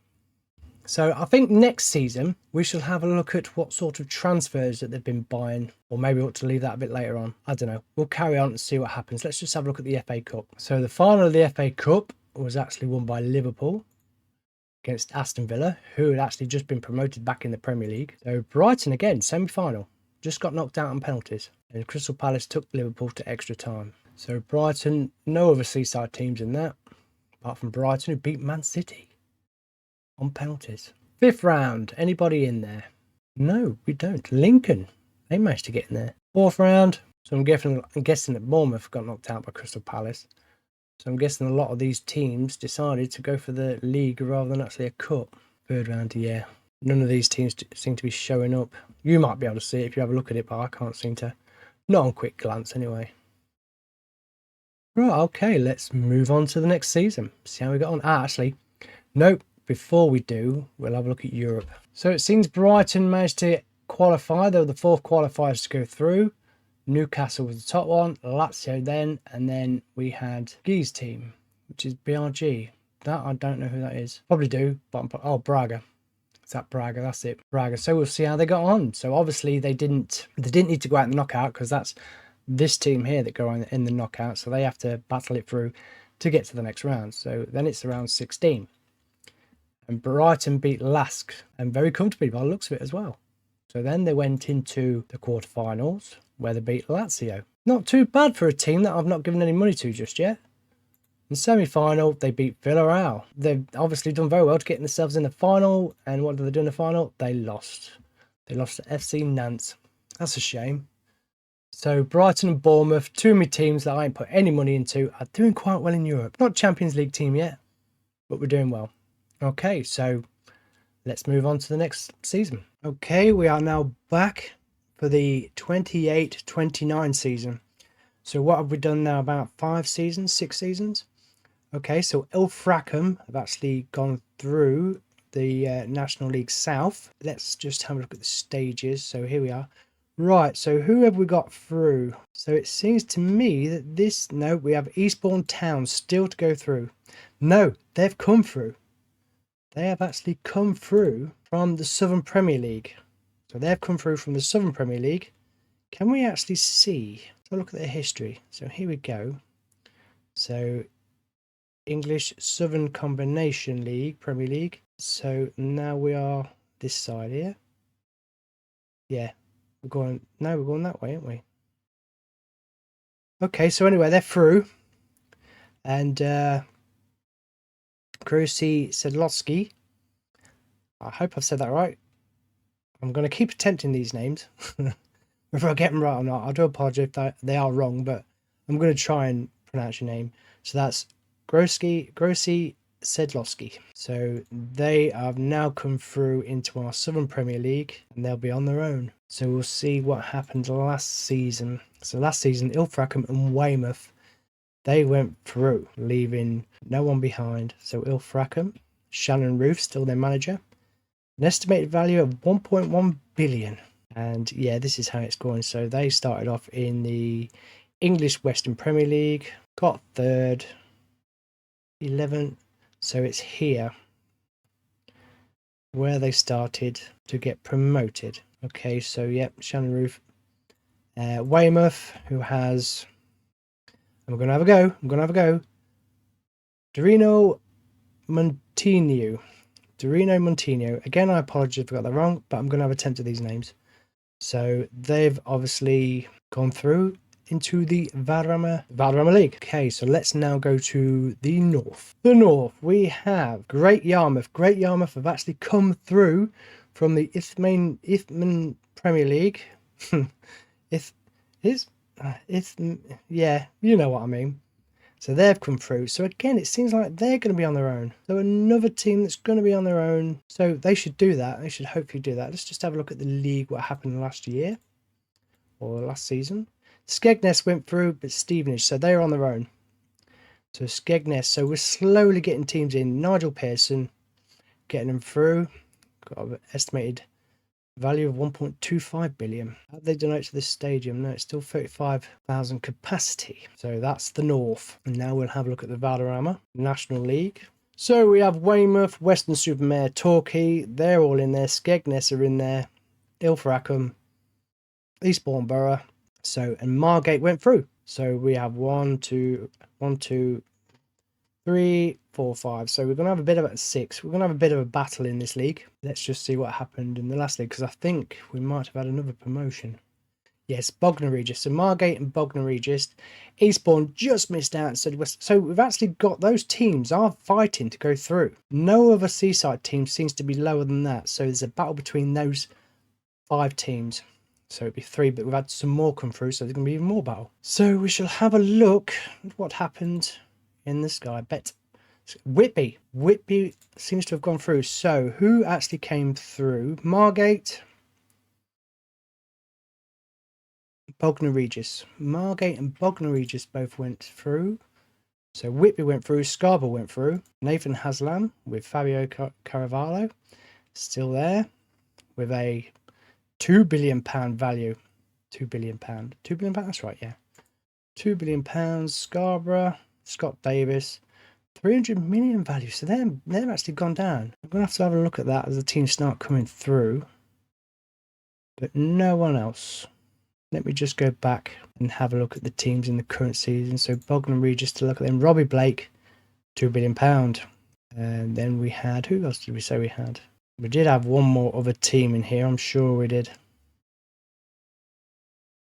So I think next season we shall have a look at what sort of transfers that they've been buying, or maybe we ought to leave that a bit later on. I don't know. We'll carry on and see what happens. Let's just have a look at the FA Cup. So the final of the FA Cup was actually won by Liverpool against Aston Villa, who had actually just been promoted back in the Premier League. So Brighton again, semi-final, just got knocked out on penalties, and Crystal Palace took Liverpool to extra time. So Brighton, no other Seaside teams in that, apart from Brighton, who beat Man City on penalties. 5th round, anybody in there? No, we don't. Lincoln, they managed to get in there. 4th round, so I'm guessing that Bournemouth got knocked out by Crystal Palace. So I'm guessing a lot of these teams decided to go for the league rather than actually a cup. 3rd round, yeah. None of these teams seem to be showing up. You might be able to see it if you have a look at it, but I can't seem to. Not on quick glance anyway. Right, okay, let's move on to the next season. See how we got on. Actually, nope. Before we do, we'll have a look at Europe. So it seems Brighton managed to qualify. They were the 4th qualifiers to go through. Newcastle was the top one. Lazio then. And then we had Guy's team, which is BRG. That, I don't know who that is. Probably do. But oh, Braga. Is that Braga? That's it. Braga. So we'll see how they got on. So obviously they didn't need to go out in the knockout, because that's this team here that go in the knockout. So they have to battle it through to get to the next round. So then it's around 16. And Brighton beat Lask, and very comfortably by the looks of it as well. So then they went into the quarterfinals, where they beat Lazio. Not too bad for a team that I've not given any money to just yet. In semi-final, they beat Villarreal. They've obviously done very well to get themselves in the final. And what did they do in the final? They lost. They lost to FC Nantes. That's a shame. So Brighton and Bournemouth, 2 of my teams that I ain't put any money into, are doing quite well in Europe. Not Champions League team yet, but we're doing well. Okay, so let's move on to the next season. Okay, we are now back for the 28-29 season. So what have we done now? About 5 seasons, 6 seasons? Okay, so Ilfracombe have actually gone through the National League South. Let's just have a look at the stages. So here we are. Right, so who have we got through? So it seems to me that this... No, we have Eastbourne Town still to go through. No, they've come through. They have actually come through from the Southern Premier League. So they've come through from the Southern Premier League. Can we actually see? So look at their history. So here we go. So English Southern Combination League, Premier League. So now we are this side here. Yeah, we're going that way, aren't we? Okay, so anyway, they're through. And Krusi Sedlowski. I hope I've said that right. I'm going to keep attempting these names. Whether I get them right or not, I do apologize if they are wrong, but I'm going to try and pronounce your name. So that's Grossi Sedlowski. So they have now come through into our Southern Premier League and they'll be on their own. So we'll see what happened last season. So last season, Ilfracombe and Weymouth, they went through, leaving no one behind. So Ilfracombe, Shannon Roof, still their manager. An estimated value of 1.1 billion. And yeah, this is how it's going. So they started off in the English Western Premier League, got third, 11th. So it's here where they started to get promoted. Okay, so yep, Shannon Roof. Weymouth, who has... I'm going to have a go. Dorino Montigno. Again, I apologize if I got that wrong, but I'm going to have a attempt at these names. So they've obviously gone through into the Valderrama League. Okay, so let's now go to the north. The north, we have Great Yarmouth. Great Yarmouth have actually come through from the Isthmian Premier League. Yeah, you know what I mean. So they've come through. So again, it seems like they're going to be on their own. So another team that's going to be on their own. So they should do that. They should hopefully do that. Let's just have a look at the league, what happened last year or last season. Skegness went through, but Stevenage, so they're on their own. So Skegness, so we're slowly getting teams in. Nigel Pearson, getting them through. Got an estimated value of 1.25 billion. How do they donate to this stadium? No, it's still 35,000 capacity. So that's the north. And now we'll have a look at the Valderrama National League. So we have Weymouth, Weston-super-Mare, Torquay. They're all in there. Skegness are in there. Ilfracombe, Eastbourne Borough. So, and Margate went through. So we have 1, 2, 3, 4, 5. So we're going to have a bit of a 6. We're going to have a bit of a battle in this league. Let's just see what happened in the last league, because I think we might have had another promotion. Yes, Bognor Regis. So Margate and Bognor Regis. Eastbourne just missed out and said West. So we've actually got those teams are fighting to go through. No other Seaside team seems to be lower than that. So there's a battle between those 5 teams. So it'd be 3, but we've had some more come through, so there's going to be even more battle. So we shall have a look at what happened in the Sky Bet. Whitby seems to have gone through. So who actually came through? Margate, Bognor Regis. Margate and Bognor Regis both went through. So Whitby went through, Scarborough went through. Nathan Haslam with Fabio Caravallo still there with a £2 billion value. £2 billion. £2 billion, that's right, yeah. £2 billion. Scarborough, Scott Davis, 300 million value. So they've actually gone down. I'm going to have a look at that as the teams start coming through. But no one else. Let me just go back and have a look at the teams in the current season. So Bognor Regis, to look at them. Robbie Blake, £2 billion. And then we had, who else did we say we had? We did have one more other team in here, I'm sure we did.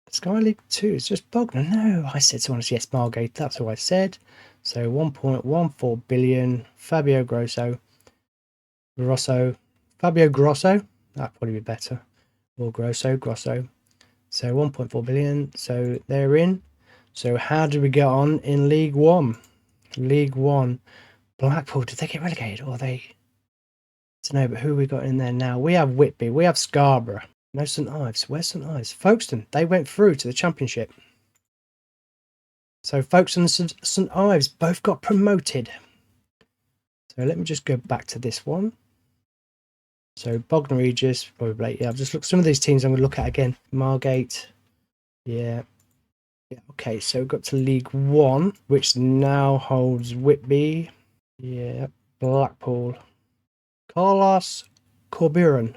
Sky League 2, it's just Bognor. No, I said someone else. Yes, Margate, that's what I said. So 1.14 billion. Fabio Grosso. Fabio Grosso, that'd probably be better. Or Grosso. So 1.4 billion. So they're in. So how did we get on in League One? League One. Blackpool, did they get relegated? Or they... I don't know, but who we got in there now? We have Whitby. We have Scarborough. No St Ives. Where's St Ives? Folkestone. They went through to the Championship. So Folkestone and St Ives both got promoted. So let me just go back to this one. So Bognor Regis, probably. Yeah, I've just looked some of these teams I'm going to look at again. Margate. Yeah. Yeah. Okay, so we've got to League One, which now holds Whitby. Yeah. Blackpool. Carlos Corberan.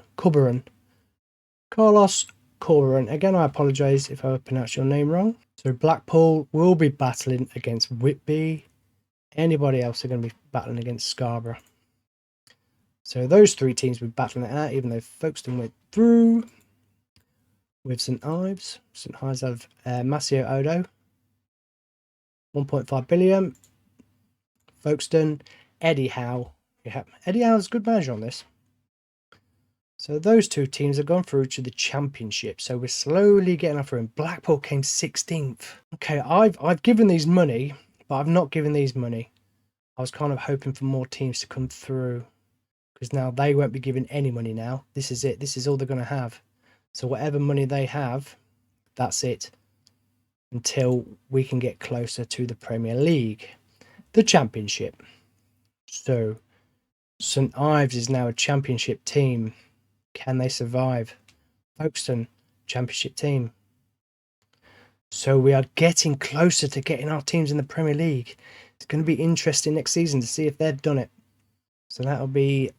Carlos Corberan. Again, I apologise if I pronounced your name wrong. So Blackpool will be battling against Whitby. Anybody else are going to be battling against Scarborough. So those three teams will be battling it out, even though Folkestone went through with St Ives. St Ives have Masio Odo, 1.5 billion. Folkestone, Eddie Howe. Yeah, Eddie Howe's a good manager on this. So those two teams have gone through to the championship. So we're slowly getting up through. Blackpool came 16th. Okay, I've given these money, but I've not given these money. I was kind of hoping for more teams to come through, because now they won't be given any money now. This is it. This is all they're going to have. So whatever money they have, that's it, until we can get closer to the Premier League, the Championship. So St Ives is now a Championship team. Can they survive? Folkestone, Championship team. So we are getting closer to getting our teams in the Premier League. It's going to be interesting next season to see if they've done it. So that'll be,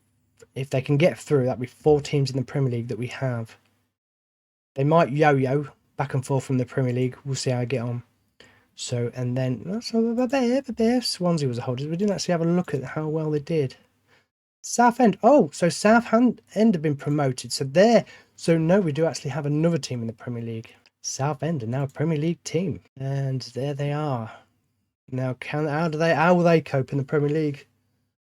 if they can get through, that'll be 4 teams in the Premier League that we have. They might yo-yo back and forth from the Premier League. We'll see how I get on. So, and then, Swansea was a holder. We didn't actually have a look at how well they did. Southend. Oh, so Southend have been promoted. So no, we do actually have another team in the Premier League. Southend are now a Premier League team. And there they are. Now, how will they cope in the Premier League?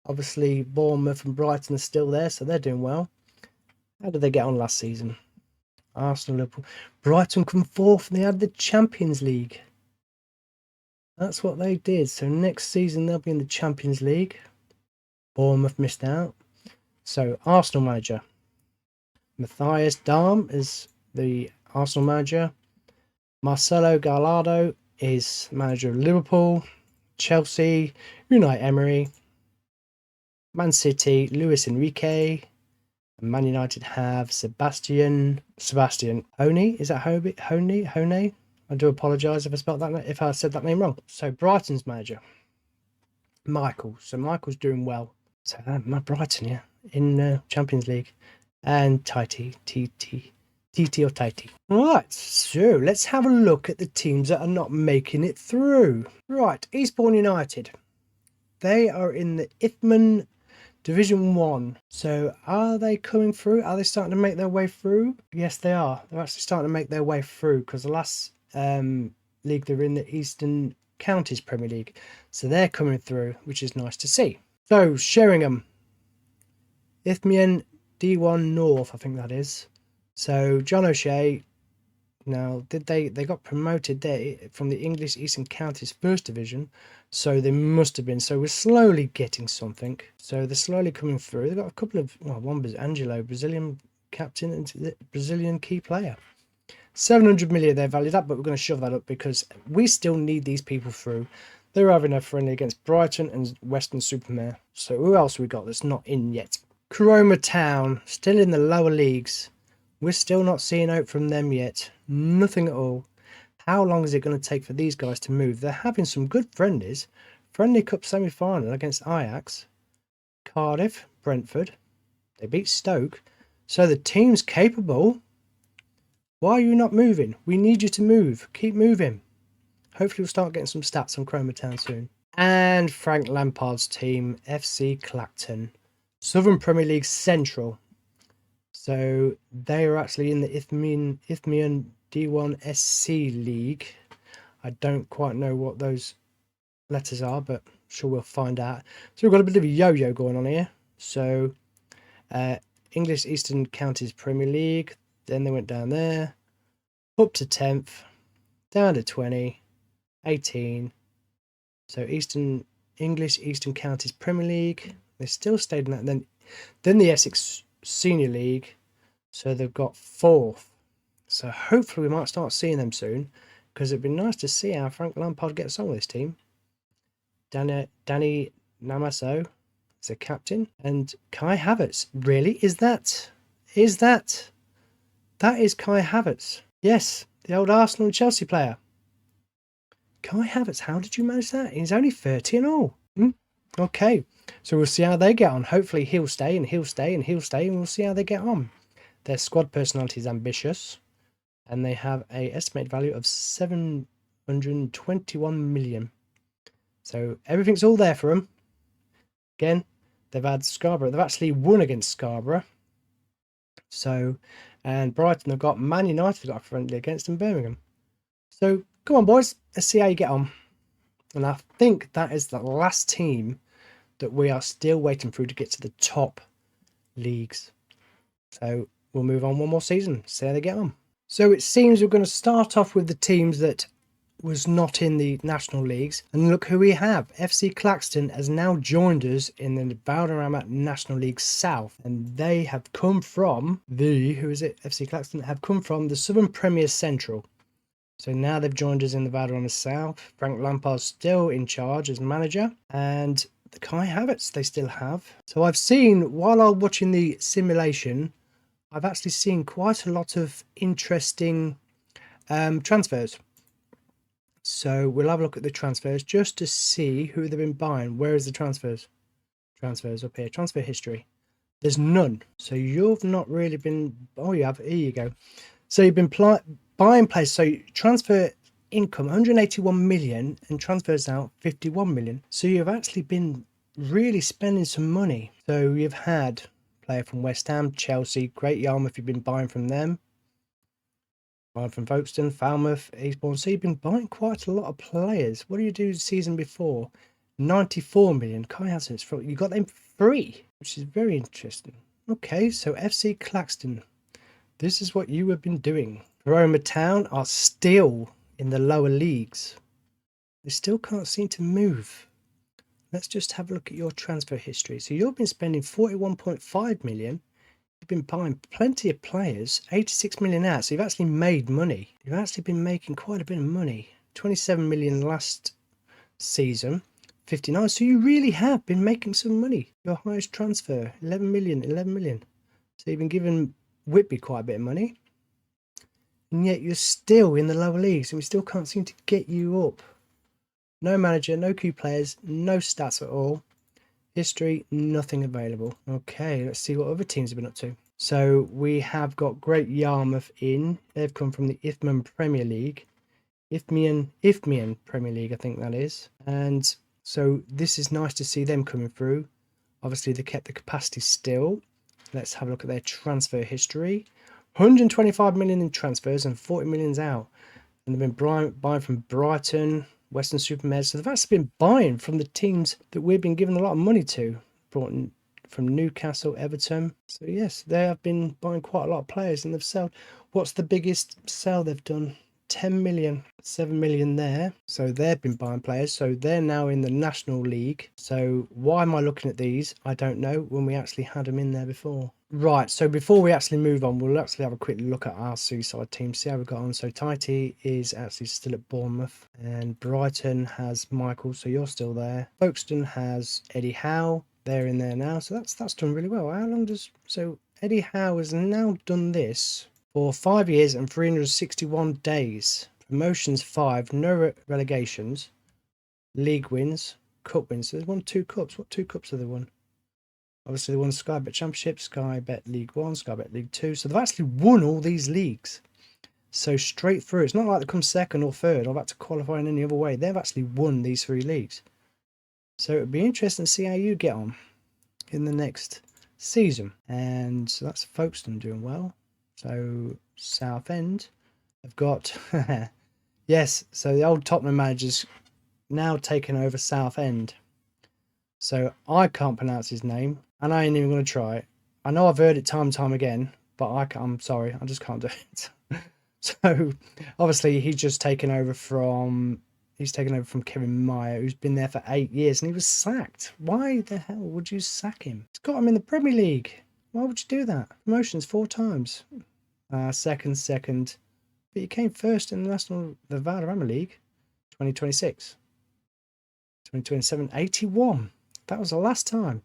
Obviously, Bournemouth and Brighton are still there, so they're doing well. How did they get on last season? Arsenal, Liverpool. Brighton come 4th and they had the Champions League. That's what they did. So next season they'll be in the Champions League. Bournemouth missed out. So Arsenal manager. Matthias Dahm is the Arsenal manager. Marcelo Gallardo is manager of Liverpool. Chelsea, Unai Emery. Man City, Luis Enrique. Man United have Sebastian Honey. Is that Honey? I do apologise if I said that name wrong. So Brighton's manager, Michael. So Michael's doing well. So my Brighton, yeah, in Champions League, and Titi. Right. So let's have a look at the teams that are not making it through. Right, Eastbourne United. They are in the Ithman Division 1. So are they coming through? Are they starting to make their way through? Yes, they are. They're actually starting to make their way through, because the last league they're in, the Eastern Counties Premier League. So they're coming through, which is nice to see. So Sheringham, Isthmian D1 North, I think that is. So John O'Shea. Now, they got promoted there from the English Eastern Counties First Division, so they must have been. So we're slowly getting something. So they're slowly coming through. They've got a couple of, well, one was Angelo, Brazilian captain and the Brazilian key player. 700 million they're valued at, but we're going to shove that up because we still need these people through. They're having a friendly against Brighton and Western-super-Mare. So who else we got that's not in yet? Cromer Town, still in the lower leagues. We're still not seeing out from them yet. Nothing at all. How long is it going to take for these guys to move? They're having some good friendlies. Friendly Cup semi-final against Ajax. Cardiff, Brentford. They beat Stoke. So the team's capable. Why are you not moving? We need you to move. Keep moving. Hopefully we'll start getting some stats on Cromer Town soon. And Frank Lampard's team, FC Clacton. Southern Premier League Central. So they are actually in the Isthmian D1 SC League. I don't quite know what those letters are, but I'm sure we'll find out. So we've got a bit of a yo-yo going on here. So English Eastern Counties Premier League. Then they went down there. Up to 10th. Down to 20. 18. So English Eastern Counties Premier League. They still stayed in that. Then the Essex Senior League, so they've got 4th. So hopefully we might start seeing them soon. because it'd be nice to see how Frank Lampard gets on with this team. Danny Namaso is a captain, and Kai Havertz. Really, that is Kai Havertz? Yes, the old Arsenal and Chelsea player. Kai Havertz, how did you manage that? He's only 30 and all. Okay, so we'll see how they get on. Hopefully he'll stay and he'll stay and he'll stay, and we'll see how they get on. Their squad personality is ambitious, and they have a estimated value of 721 million. So everything's all there for them. Again, they've had Scarborough. They've actually won against Scarborough. So, and Brighton have got Man United got a friendly against in Birmingham. So come on, boys, let's see how you get on. And I think that is the last team that we are still waiting through to get to the top leagues. So we'll move on one more season, see how they get on. So it seems we're going to start off with the teams that was not in the national leagues, and look who we have. FC Claxton has now joined us in the Valderrama National League South, and they have come from FC Claxton have come from the Southern Premier Central. So now they've joined us in the Valderrama South. Frank Lampard's still in charge as manager, and the Kai Havertz they still have. So I've seen, while I'm watching the simulation, I've actually seen quite a lot of interesting transfers. So we'll have a look at the transfers just to see who they've been buying. Where is the transfers? Transfers up here. Transfer history. There's none. So you've not really been... Oh, you have. Here you go. So you've been buying players. So transfer income, 181 million, and transfers out 51 million. So you've actually been really spending some money. So you've had player from West Ham, Chelsea, Great Yarmouth. You've been buying from them. Buying from Folkestone, Falmouth, Eastbourne. So you've been buying quite a lot of players. What do you do the season before? 94 million. Kai Havertz, you got them free, which is very interesting. Okay, so FC Claxton. This is what you have been doing. Roma Town are still in the lower leagues. They still can't seem to move. Let's just have a look at your transfer history. So you've been spending 41.5 million. You've been buying plenty of players, 86 million out, so you've actually made money. You've actually been making quite a bit of money. 27 million last season, 59. So you really have been making some money. Your highest transfer, 11 million. So you've been giving Whitby quite a bit of money. And yet you're still in the lower leagues, and we still can't seem to get you up. No manager, no key players, no stats at all. History, nothing available. Okay, let's see what other teams have been up to. So we have got Great Yarmouth in. They've come from the Isthmian Premier League. Isthmian Premier League, I think that is. And so this is nice to see them coming through. Obviously, they kept the capacity still. Let's have a look at their transfer history. 125 million in transfers and 40 million's out. And they've been buying from Brighton, Western-super-Mare. So they've actually been buying from the teams that we've been giving a lot of money to. Brought in from Newcastle, Everton. So yes, they have been buying quite a lot of players, and they've sold. What's the biggest sell they've done? 10 million, 7 million there. So they've been buying players. So they're now in the National League. So why am I looking at these? I don't know, when we actually had them in there before. Right, so before we actually move on, we'll actually have a quick look at our Seaside team, see how we got on. So Tighty is actually still at Bournemouth, and Brighton has Michael, so you're still there. Folkestone has Eddie Howe, they're in there now, so that's done really well. How long does... So Eddie Howe has now done this for 5 years and 361 days. Promotions 5, no relegations, league wins, cup wins. So they've won 2 cups. What 2 cups have they won? Obviously, they won Sky Bet Championship, Sky Bet League 1, Sky Bet League 2. So they've actually won all these leagues. So straight through. It's not like they come second or third or had to qualify in any other way. They've actually won these 3 leagues. So it'd be interesting to see how you get on in the next season. And so that's Folkestone doing well. So Southend have got... yes, so the old Tottenham manager's now taken over Southend. So I can't pronounce his name, and I ain't even going to try it. I know I've heard it time and time again, but I'm sorry, I just can't do it. So obviously he's just taken over from Kevin Meyer, who's been there for 8 years, and he was sacked. Why the hell would you sack him? He's got him in the Premier League. Why would you do that? Promotions 4 times. Second, But you came first in the Valderrama League 2026. 2027, 81. That was the last time.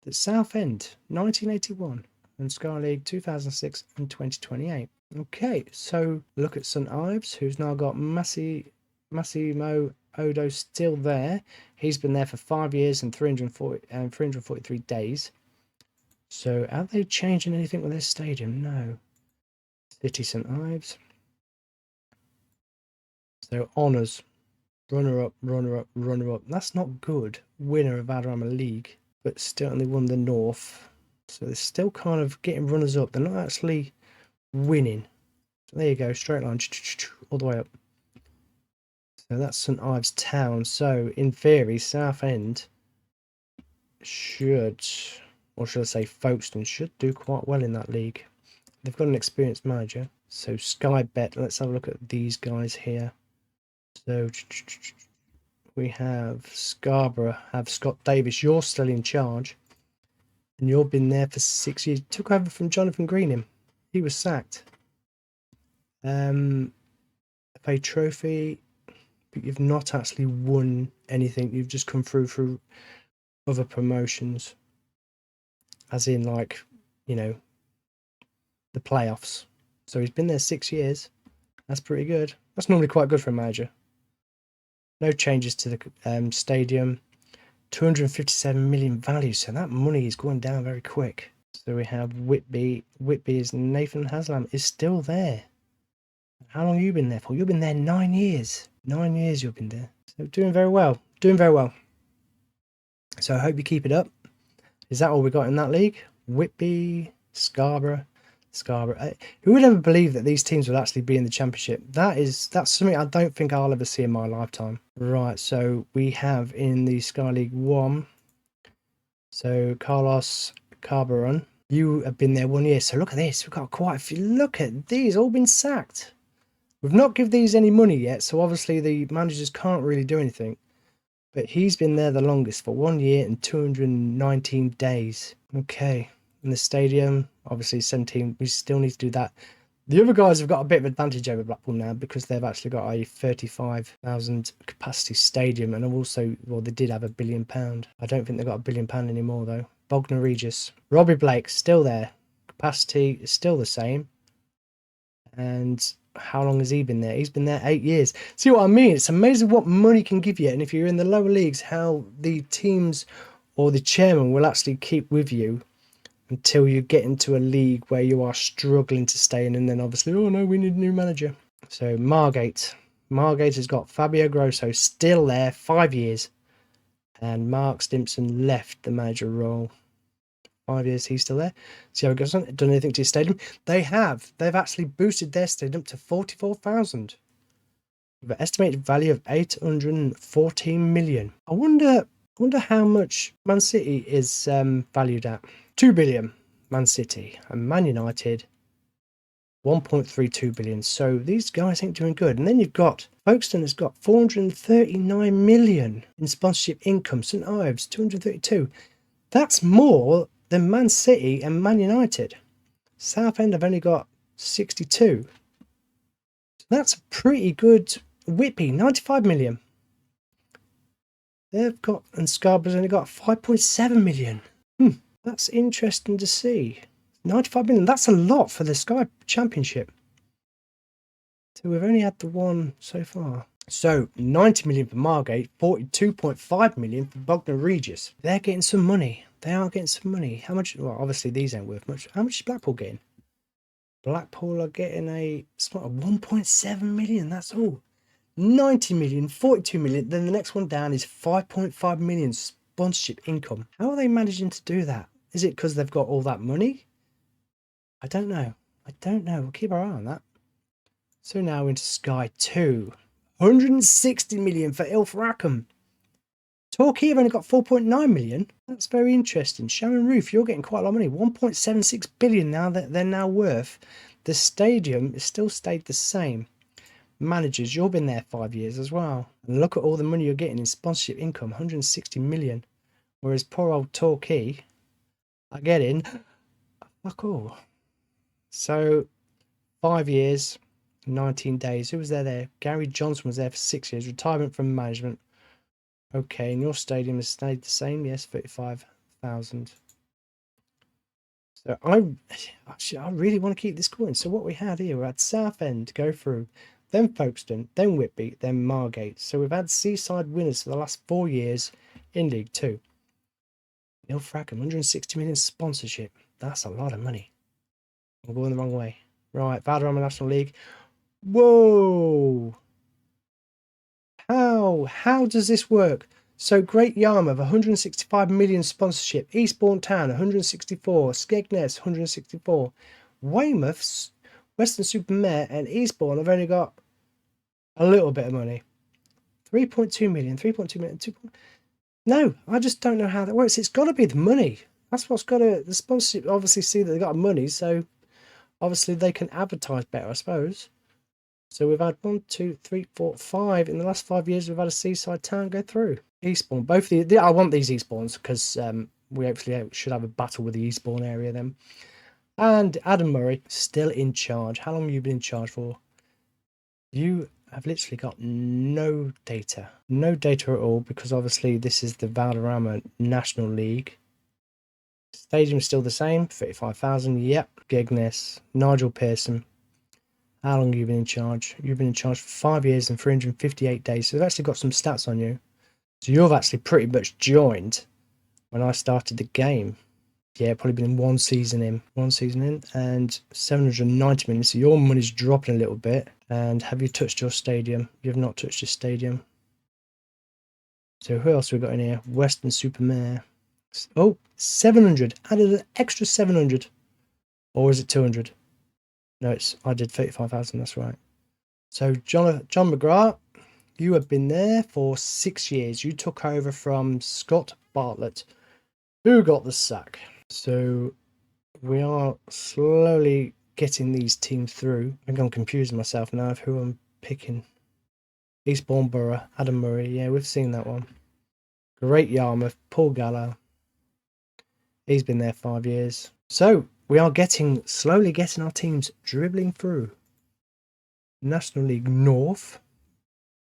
That Southend, 1981. And Sky League 2006 and 2028. Okay, so look at St Ives, who's now got Massimo Odo still there. He's been there for 5 years and 343 days. So are they changing anything with this stadium? No. City St Ives. So honours. Runner-up, runner-up, runner-up. That's not good. Winner of Valderrama League, but still only won the North. So they're still kind of getting runners-up. They're not actually winning. So there you go, straight line, all the way up. So that's St Ives Town. So in theory, Southend should, or should I say Folkestone, should do quite well in that league. They've got an experienced manager. So Sky Bet, let's have a look at these guys here. So we have Scarborough, have Scott Davis. You're still in charge. And you've been there for 6 years. Took over from Jonathan Greenham. He was sacked. FA Trophy, but you've not actually won anything. You've just come through other promotions. As in, like, you know, the playoffs. So he's been there 6 years. That's pretty good. That's normally quite good for a manager. No changes to the stadium. 257 million value. So that money is going down very quick. So we have Whitby. Whitby is Nathan Haslam is still there. How long have you been there for? You've been there 9 years. 9 years you've been there. So doing very well. Doing very well. So I hope you keep it up. Is that all we got in that league? Whitby, Scarborough. Who would ever believe that these teams would actually be in the championship? That's something I don't think I'll ever see in my lifetime. Right, so we have in the Sky League 1. So Carlos Carbaron, you have been there 1 year. So look at this. We've got quite a few. Look at these, all been sacked. We've not given these any money yet, so obviously the managers can't really do anything. But he's been there the longest for 1 year and 219 days. Okay. In the stadium, obviously 17, we still need to do that. The other guys have got a bit of advantage over Blackpool now because they've actually got a 35,000 capacity stadium, and also, well, they did have £1 billion. I don't think they've got £1 billion anymore though. Bognor Regis. Robbie Blake, still there. Capacity is still the same. And how long has he been there? He's been there 8 years. See what I mean? It's amazing what money can give you. And if you're in the lower leagues, how the teams or the chairman will actually keep with you until you get into a league where you are struggling to stay in, and then obviously, oh no, we need a new manager. So Margate has got Fabio Grosso still there, 5 years, and Mark Stimpson left the manager role. 5 years, he's still there. See how it goes on. Done anything to his stadium? They've actually boosted their stadium to 44,000 with an estimated value of 814 million. I wonder how much Man City is valued at. 2 billion, Man City, and Man United 1.32 billion. So these guys ain't doing good. And then you've got Folkestone has got 439 million in sponsorship income. St Ives 232. That's more than Man City and Man United. Southend have only got 62. So that's a pretty good. Whitby 95 million. They've got, and Scarborough's only got 5.7 million. That's interesting to see. 95 million, that's a lot for the Sky Championship. So we've only had the one so far. So 90 million for Margate, 42.5 million for Bognor Regis. They're getting some money. They are getting some money. How much? Well, obviously these ain't worth much. How much is Blackpool getting? Blackpool are getting a 1.7 million, that's all. 90 million, 42 million. Then the next one down is 5.5 million sponsorship income. How are they managing to do that? Is it because they've got all that money? I don't know. We'll keep our eye on that. So now into Sky 2. 160 million for Ilfracombe. Torquay have only got 4.9 million. That's very interesting. Shannon Roof, you're getting quite a lot of money. 1.76 billion now that they're now worth. The stadium has still stayed the same. Managers, you've been there 5 years as well. And look at all the money you're getting in sponsorship income, 160 million. Whereas poor old Torquay are getting fuck all. So 5 years, 19 days. Who was there? Gary Johnson was there for 6 years. Retirement from management. Okay, and your stadium has stayed the same. Yes, 35,000. So I really want to keep this going. So what we had here, we had Southend go through, then Folkestone, then Whitby, then Margate. So we've had Seaside winners for the last 4 years in League Two. Neil Frackham, 160 million sponsorship. That's a lot of money. I'm going the wrong way. Right, Valderrama National League. Whoa! How does this work? So Great Yarmouth, 165 million sponsorship. Eastbourne Town, 164. Skegness, 164. Weymouth's, Weston-super-Mare and Eastbourne have only got a little bit of money. 3.2 million, 3.2 million. 2. No, I just don't know how that works. It's got to be the money. That's what's got to... The sponsorship obviously see that they've got money, so obviously they can advertise better, I suppose. So we've had 1, 2, 3, 4, 5. In the last 5 years, we've had a seaside town go through. Eastbourne. Both the I want these Eastbournes because we actually should have a battle with the Eastbourne area then. And Adam Murray, still in charge. How long have you been in charge for? You have literally got no data. No data at all because obviously this is the Valderrama National League. Stadium's still the same, 35,000. Yep. Skegness, Nigel Pearson. How long have you been in charge? You've been in charge for 5 years and 358 days. So they've actually got some stats on you. So you've actually pretty much joined when I started the game. Yeah, probably been one season in, and 790 minutes. So your money's dropping a little bit. And have you touched your stadium? You have not touched your stadium. So who else have we got in here? Weston-super-Mare. Oh, 700. Added an extra 700. Or is it 200? No, I did 35,000. That's right. So John McGrath, you have been there for 6 years. You took over from Scott Bartlett, who got the sack. So we are slowly getting these teams through. I think I'm confusing myself now of who I'm picking. Eastbourne Borough, Adam Murray. Yeah, we've seen that one. Great Yarmouth, Paul Gallo. He's been there 5 years. So we are slowly getting our teams dribbling through. National League North.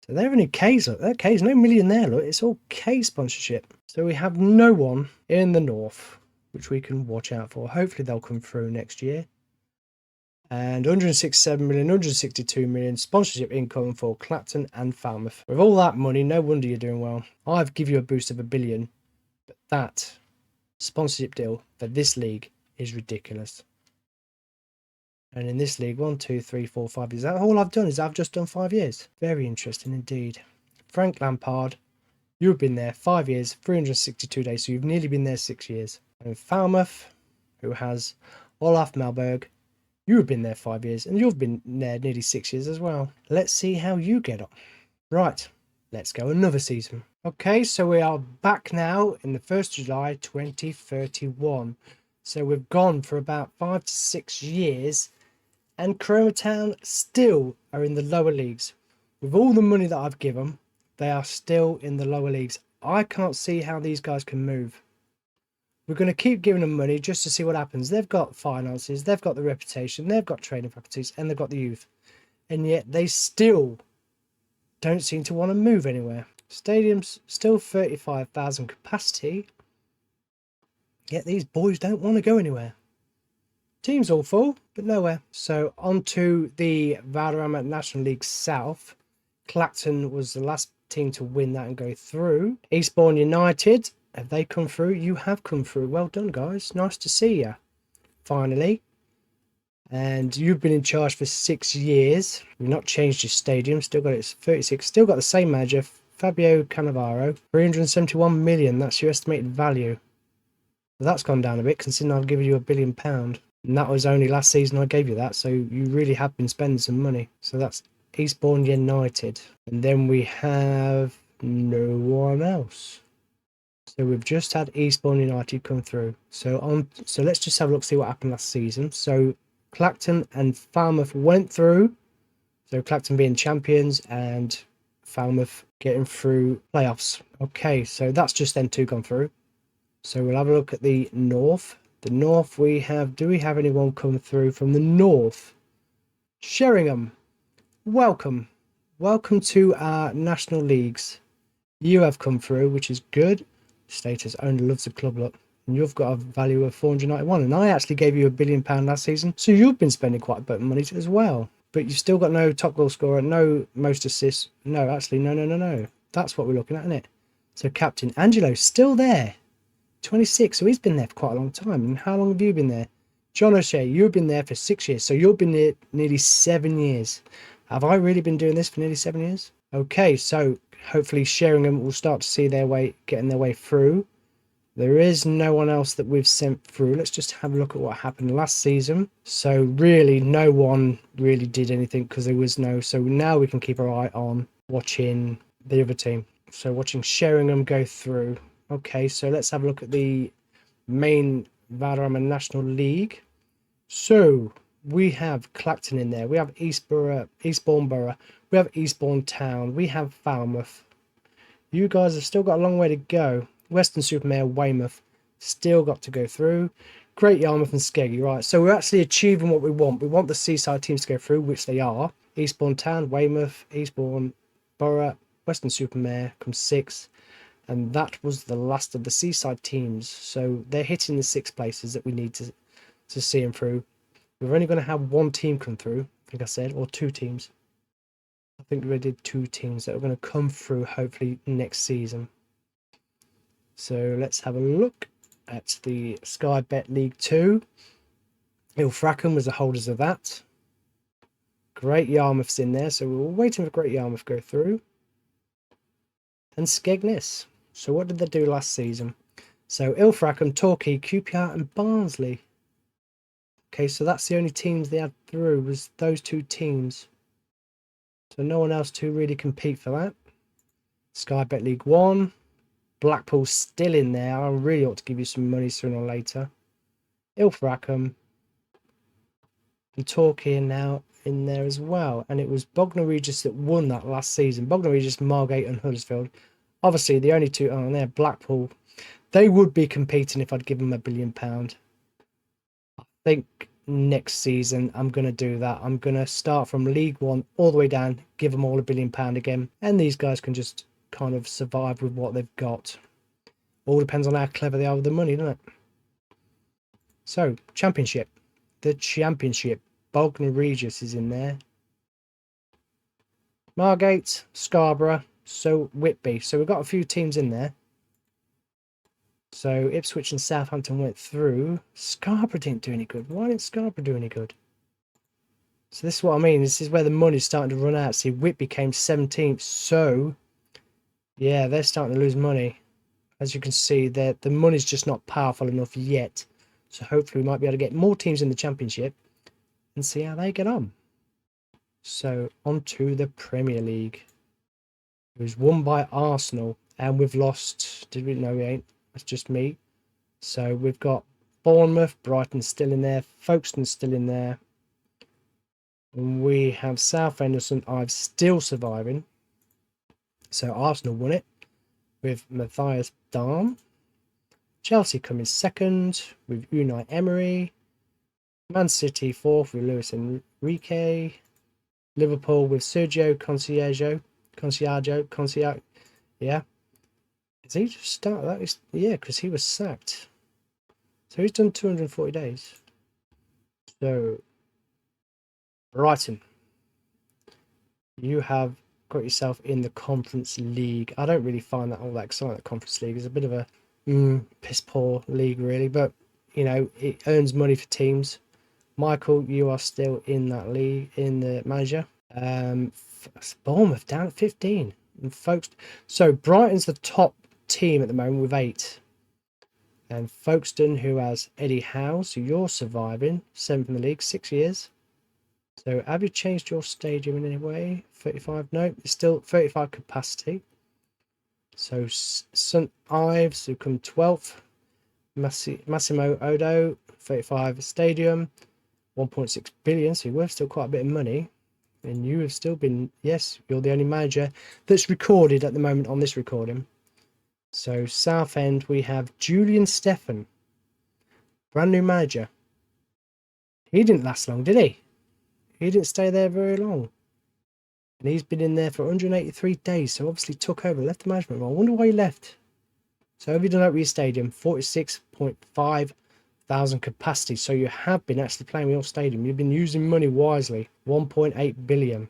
So they're only K's. Look, they're K's. No million there. Look, it's all K sponsorship. So we have no one in the North, which we can watch out for. Hopefully they'll come through next year. And 167 million, 162 million sponsorship income for Clapton and Falmouth. With all that money, no wonder you're doing well. I've given you a boost of $1 billion, but that sponsorship deal for this league is ridiculous. And in this league, 1, 2, 3, 4, 5 years. All I've done is I've just done 5 years. Very interesting indeed. Frank Lampard, you've been there 5 years, 362 days. So you've nearly been there 6 years. And Falmouth, who has Olaf Malberg, you've been there 5 years. And you've been there nearly 6 years as well. Let's see how you get on. Right, let's go another season. Okay, so we are back now in the 1st of July 2031. So we've gone for about 5 to 6 years. And Cromer Town still are in the lower leagues. With all the money that I've given, they are still in the lower leagues. I can't see how these guys can move. We're going to keep giving them money just to see what happens. They've got finances, they've got the reputation, they've got training properties, and they've got the youth. And yet they still don't seem to want to move anywhere. Stadium's still 35,000 capacity. Yet these boys don't want to go anywhere. Team's all full, but nowhere. So on to the Valderrama National League South. Clacton was the last team to win that and go through. Eastbourne United, have they come through? You have come through. Well done, guys. Nice to see you. Finally. And you've been in charge for 6 years. You've not changed your stadium. Still got it 36. Still got the same manager, Fabio Cannavaro. 371 million. That's your estimated value. Well, that's gone down a bit considering I've given you £1 billion. And that was only last season I gave you that. So you really have been spending some money. So that's Eastbourne United. And then we have no one else. So we've just had Eastbourne United come through. So let's just have a look, see what happened last season. So Clacton and Falmouth went through. So Clacton being champions and Falmouth getting through playoffs. Okay, so that's just them two gone through. So we'll have a look at the North. The North do we have anyone come through from the North? Sheringham. welcome. Welcome to our national leagues. You have come through, which is good. Status owner loves the club lot. And you've got a value of 491. And I actually gave you £1 billion last season. So you've been spending quite a bit of money as well. But you've still got no top goal scorer, no most assists. No, actually, no. That's what we're looking at, isn't it? So Captain Angelo's still there. 26, so he's been there for quite a long time. And how long have you been there? John O'Shea, you've been there for 6 years, so you've been there nearly 7 years. Have I really been doing this for nearly 7 years? Okay, so hopefully Sheringham will start to see their way, getting their way through. There is no one else that we've sent through. Let's just have a look at what happened last season. So really, no one really did anything because there was no. So now we can keep our eye on watching the other team. So watching Sheringham go through. Okay, so let's have a look at the main Valderrama National League. So we have Clacton in there. We have Eastbourne Borough. We have Eastbourne Town. We have Falmouth. You guys have still got a long way to go. Weston-super-Mare, Weymouth, still got to go through. Great Yarmouth and Skeggy, right? So we're actually achieving what we want. We want the Seaside teams to go through, which they are. Eastbourne Town, Weymouth, Eastbourne Borough, Weston-super-Mare comes 6. And that was the last of the Seaside teams. So they're hitting the 6 places that we need to see them through. We're only going to have 1 team come through, I think I said, or 2 teams. I think we did 2 teams that are going to come through hopefully next season. So let's have a look at the Sky Bet League 2. Ilfracombe was the holders of that. Great Yarmouth's in there, so we're waiting for Great Yarmouth to go through. And Skegness. So what did they do last season? So Ilfracombe, Torquay, QPR and Barnsley. Okay, so that's the only teams they had through, was those 2 teams. So no one else to really compete for that. Sky Bet League 1. Blackpool's still in there. I really ought to give you some money sooner or later. Ilfracombe and Torquay are now in there as well. And it was Bognor Regis that won that last season. Bognor Regis, Margate and Huddersfield. Obviously, the only 2 on there, Blackpool. They would be competing if I'd give them £1 billion. I think next season I'm going to do that. I'm going to start from League 1 all the way down, give them all £1 billion again. And these guys can just kind of survive with what they've got. All depends on how clever they are with the money, doesn't it? So, Championship. The Championship. Bognor Regis is in there. Margate, Scarborough, so Whitby. So we've got a few teams in there. So Ipswich and Southampton went through. Scarborough didn't do any good. Why didn't Scarborough do any good? So this is what I mean. This is where the money's starting to run out. See, Whitby came 17th. So, yeah, they're starting to lose money. As you can see, the money's just not powerful enough yet. So hopefully we might be able to get more teams in the Championship and see how they get on. So on to the Premier League. It was won by Arsenal. And we've lost... Did we? No, we ain't. That's just me. So we've got Bournemouth, Brighton still in there. Folkestone still in there. And we have Southend and St Ives still surviving. So Arsenal won it with Matthias Dahm. Chelsea coming 2nd with Unai Emery. Man City 4th with Luis Enrique. Liverpool with Sergio Conceição. Yeah. Did he just start that? Yeah, because he was sacked. So he's done 240 days. So, Brighton. You have got yourself in the Conference League. I don't really find that all that exciting. The Conference League is a bit of a piss poor league, really. But, you know, it earns money for teams. Michael, you are still in that league, in the manager. Bournemouth down at 15. And folks, so Brighton's the top team at the moment with 8. And Folkestone, who has Eddie Howe, so you're surviving, 7th in the league, 6 years. So have you changed your stadium in any way? 35? No, it's still 35 capacity. So St Ives, who come 12th. Massimo Odo, 35 stadium, 1.6 billion. So you're worth still quite a bit of money. And you have still been, yes, you're the only manager that's recorded at the moment on this recording. So Southend, we have Julian Stephan, brand new manager. He didn't last long, did he? He didn't stay there very long. And he's been in there for 183 days, so obviously took over, left the management role. I wonder why he left. So have you done at your stadium? 46.5 thousand capacity. So you have been actually playing with your stadium. You've been using money wisely. 1.8 billion.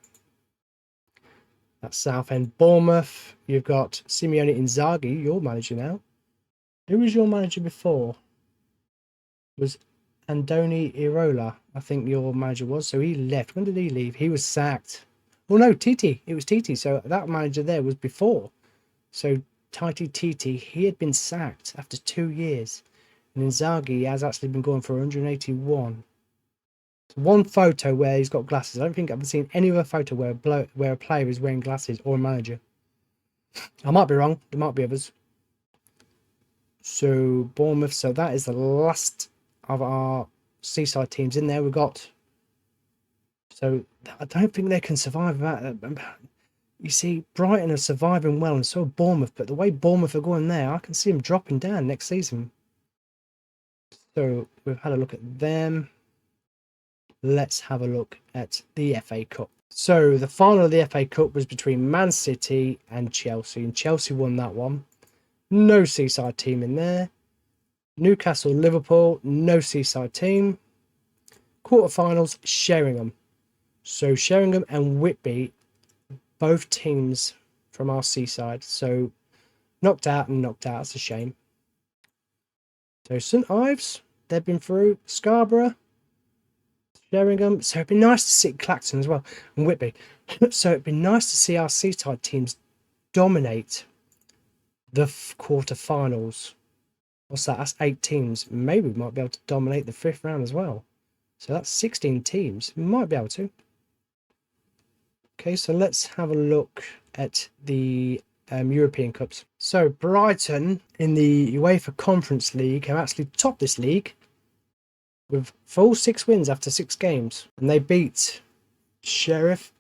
That's Southend. Bournemouth. You've got Simeone Inzaghi, your manager now. Who was your manager before? It was Andoni Iraola, I think your manager was. So he left. When did he leave? He was sacked. Oh no, Titi. It was Titi. So that manager there was before. So Titi, he had been sacked after 2 years. And Inzaghi has actually been going for 181. So one photo where he's got glasses. I don't think I've seen any other photo where a player is wearing glasses or a manager. I might be wrong. There might be others. So Bournemouth. So that is the last of our Seaside teams in there. We've got. So I don't think they can survive that. You see, Brighton are surviving well, and so are Bournemouth. But the way Bournemouth are going there, I can see them dropping down next season. So we've had a look at them. Let's have a look at the FA Cup. So the final of the FA Cup was between Man City and Chelsea. And Chelsea won that one. No Seaside team in there. Newcastle, Liverpool, no Seaside team. Quarterfinals, Sheringham. So Sheringham and Whitby, both teams from our Seaside. So knocked out and knocked out. It's a shame. So St Ives, they've been through. Scarborough, Sheringham. So it'd be nice to see Clacton as well, and Whitby. So it'd be nice to see our Seaside teams dominate the quarterfinals. What's that? That's 8 teams. Maybe we might be able to dominate the 5th round as well. So that's 16 teams. We might be able to. Okay, so let's have a look at the European Cups. So Brighton in the UEFA Conference League have actually topped this league with full 6 wins after 6 games. And they beat Sheriff,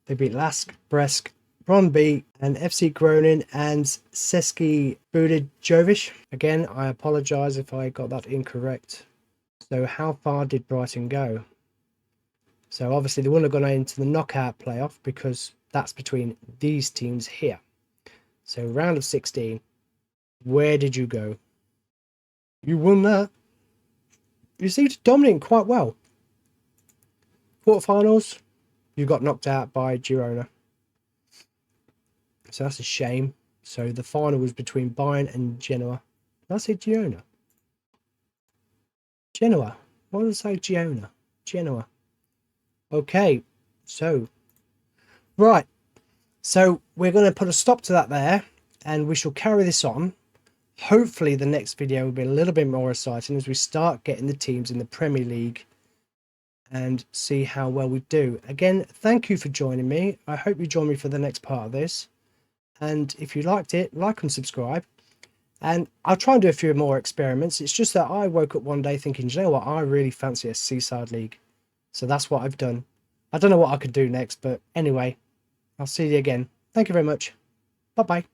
they beat Lask, Brest, Brøndby, and FC Groningen and Český Budějovic. Again, I apologise if I got that incorrect. So how far did Brighton go? So obviously they wouldn't have gone into the knockout playoff because that's between these teams here. So round of 16, where did you go? You won that. You seem to dominate quite well. Quarterfinals, you got knocked out by Girona. So that's a shame. So the final was between Bayern and Genoa. Did I say Girona? Genoa. Why did I say Girona? Genoa. Okay, so right. So we're going to put a stop to that there, and we shall carry this on. Hopefully the next video will be a little bit more exciting as we start getting the teams in the Premier League and see how well we do. Again, thank you for joining me. I hope you join me for the next part of this. And if you liked it, like and subscribe. And I'll try and do a few more experiments. It's just that I woke up one day thinking, you know what, I really fancy a Seaside League. So that's what I've done. I don't know what I could do next, but anyway, I'll see you again. Thank you very much. Bye-bye.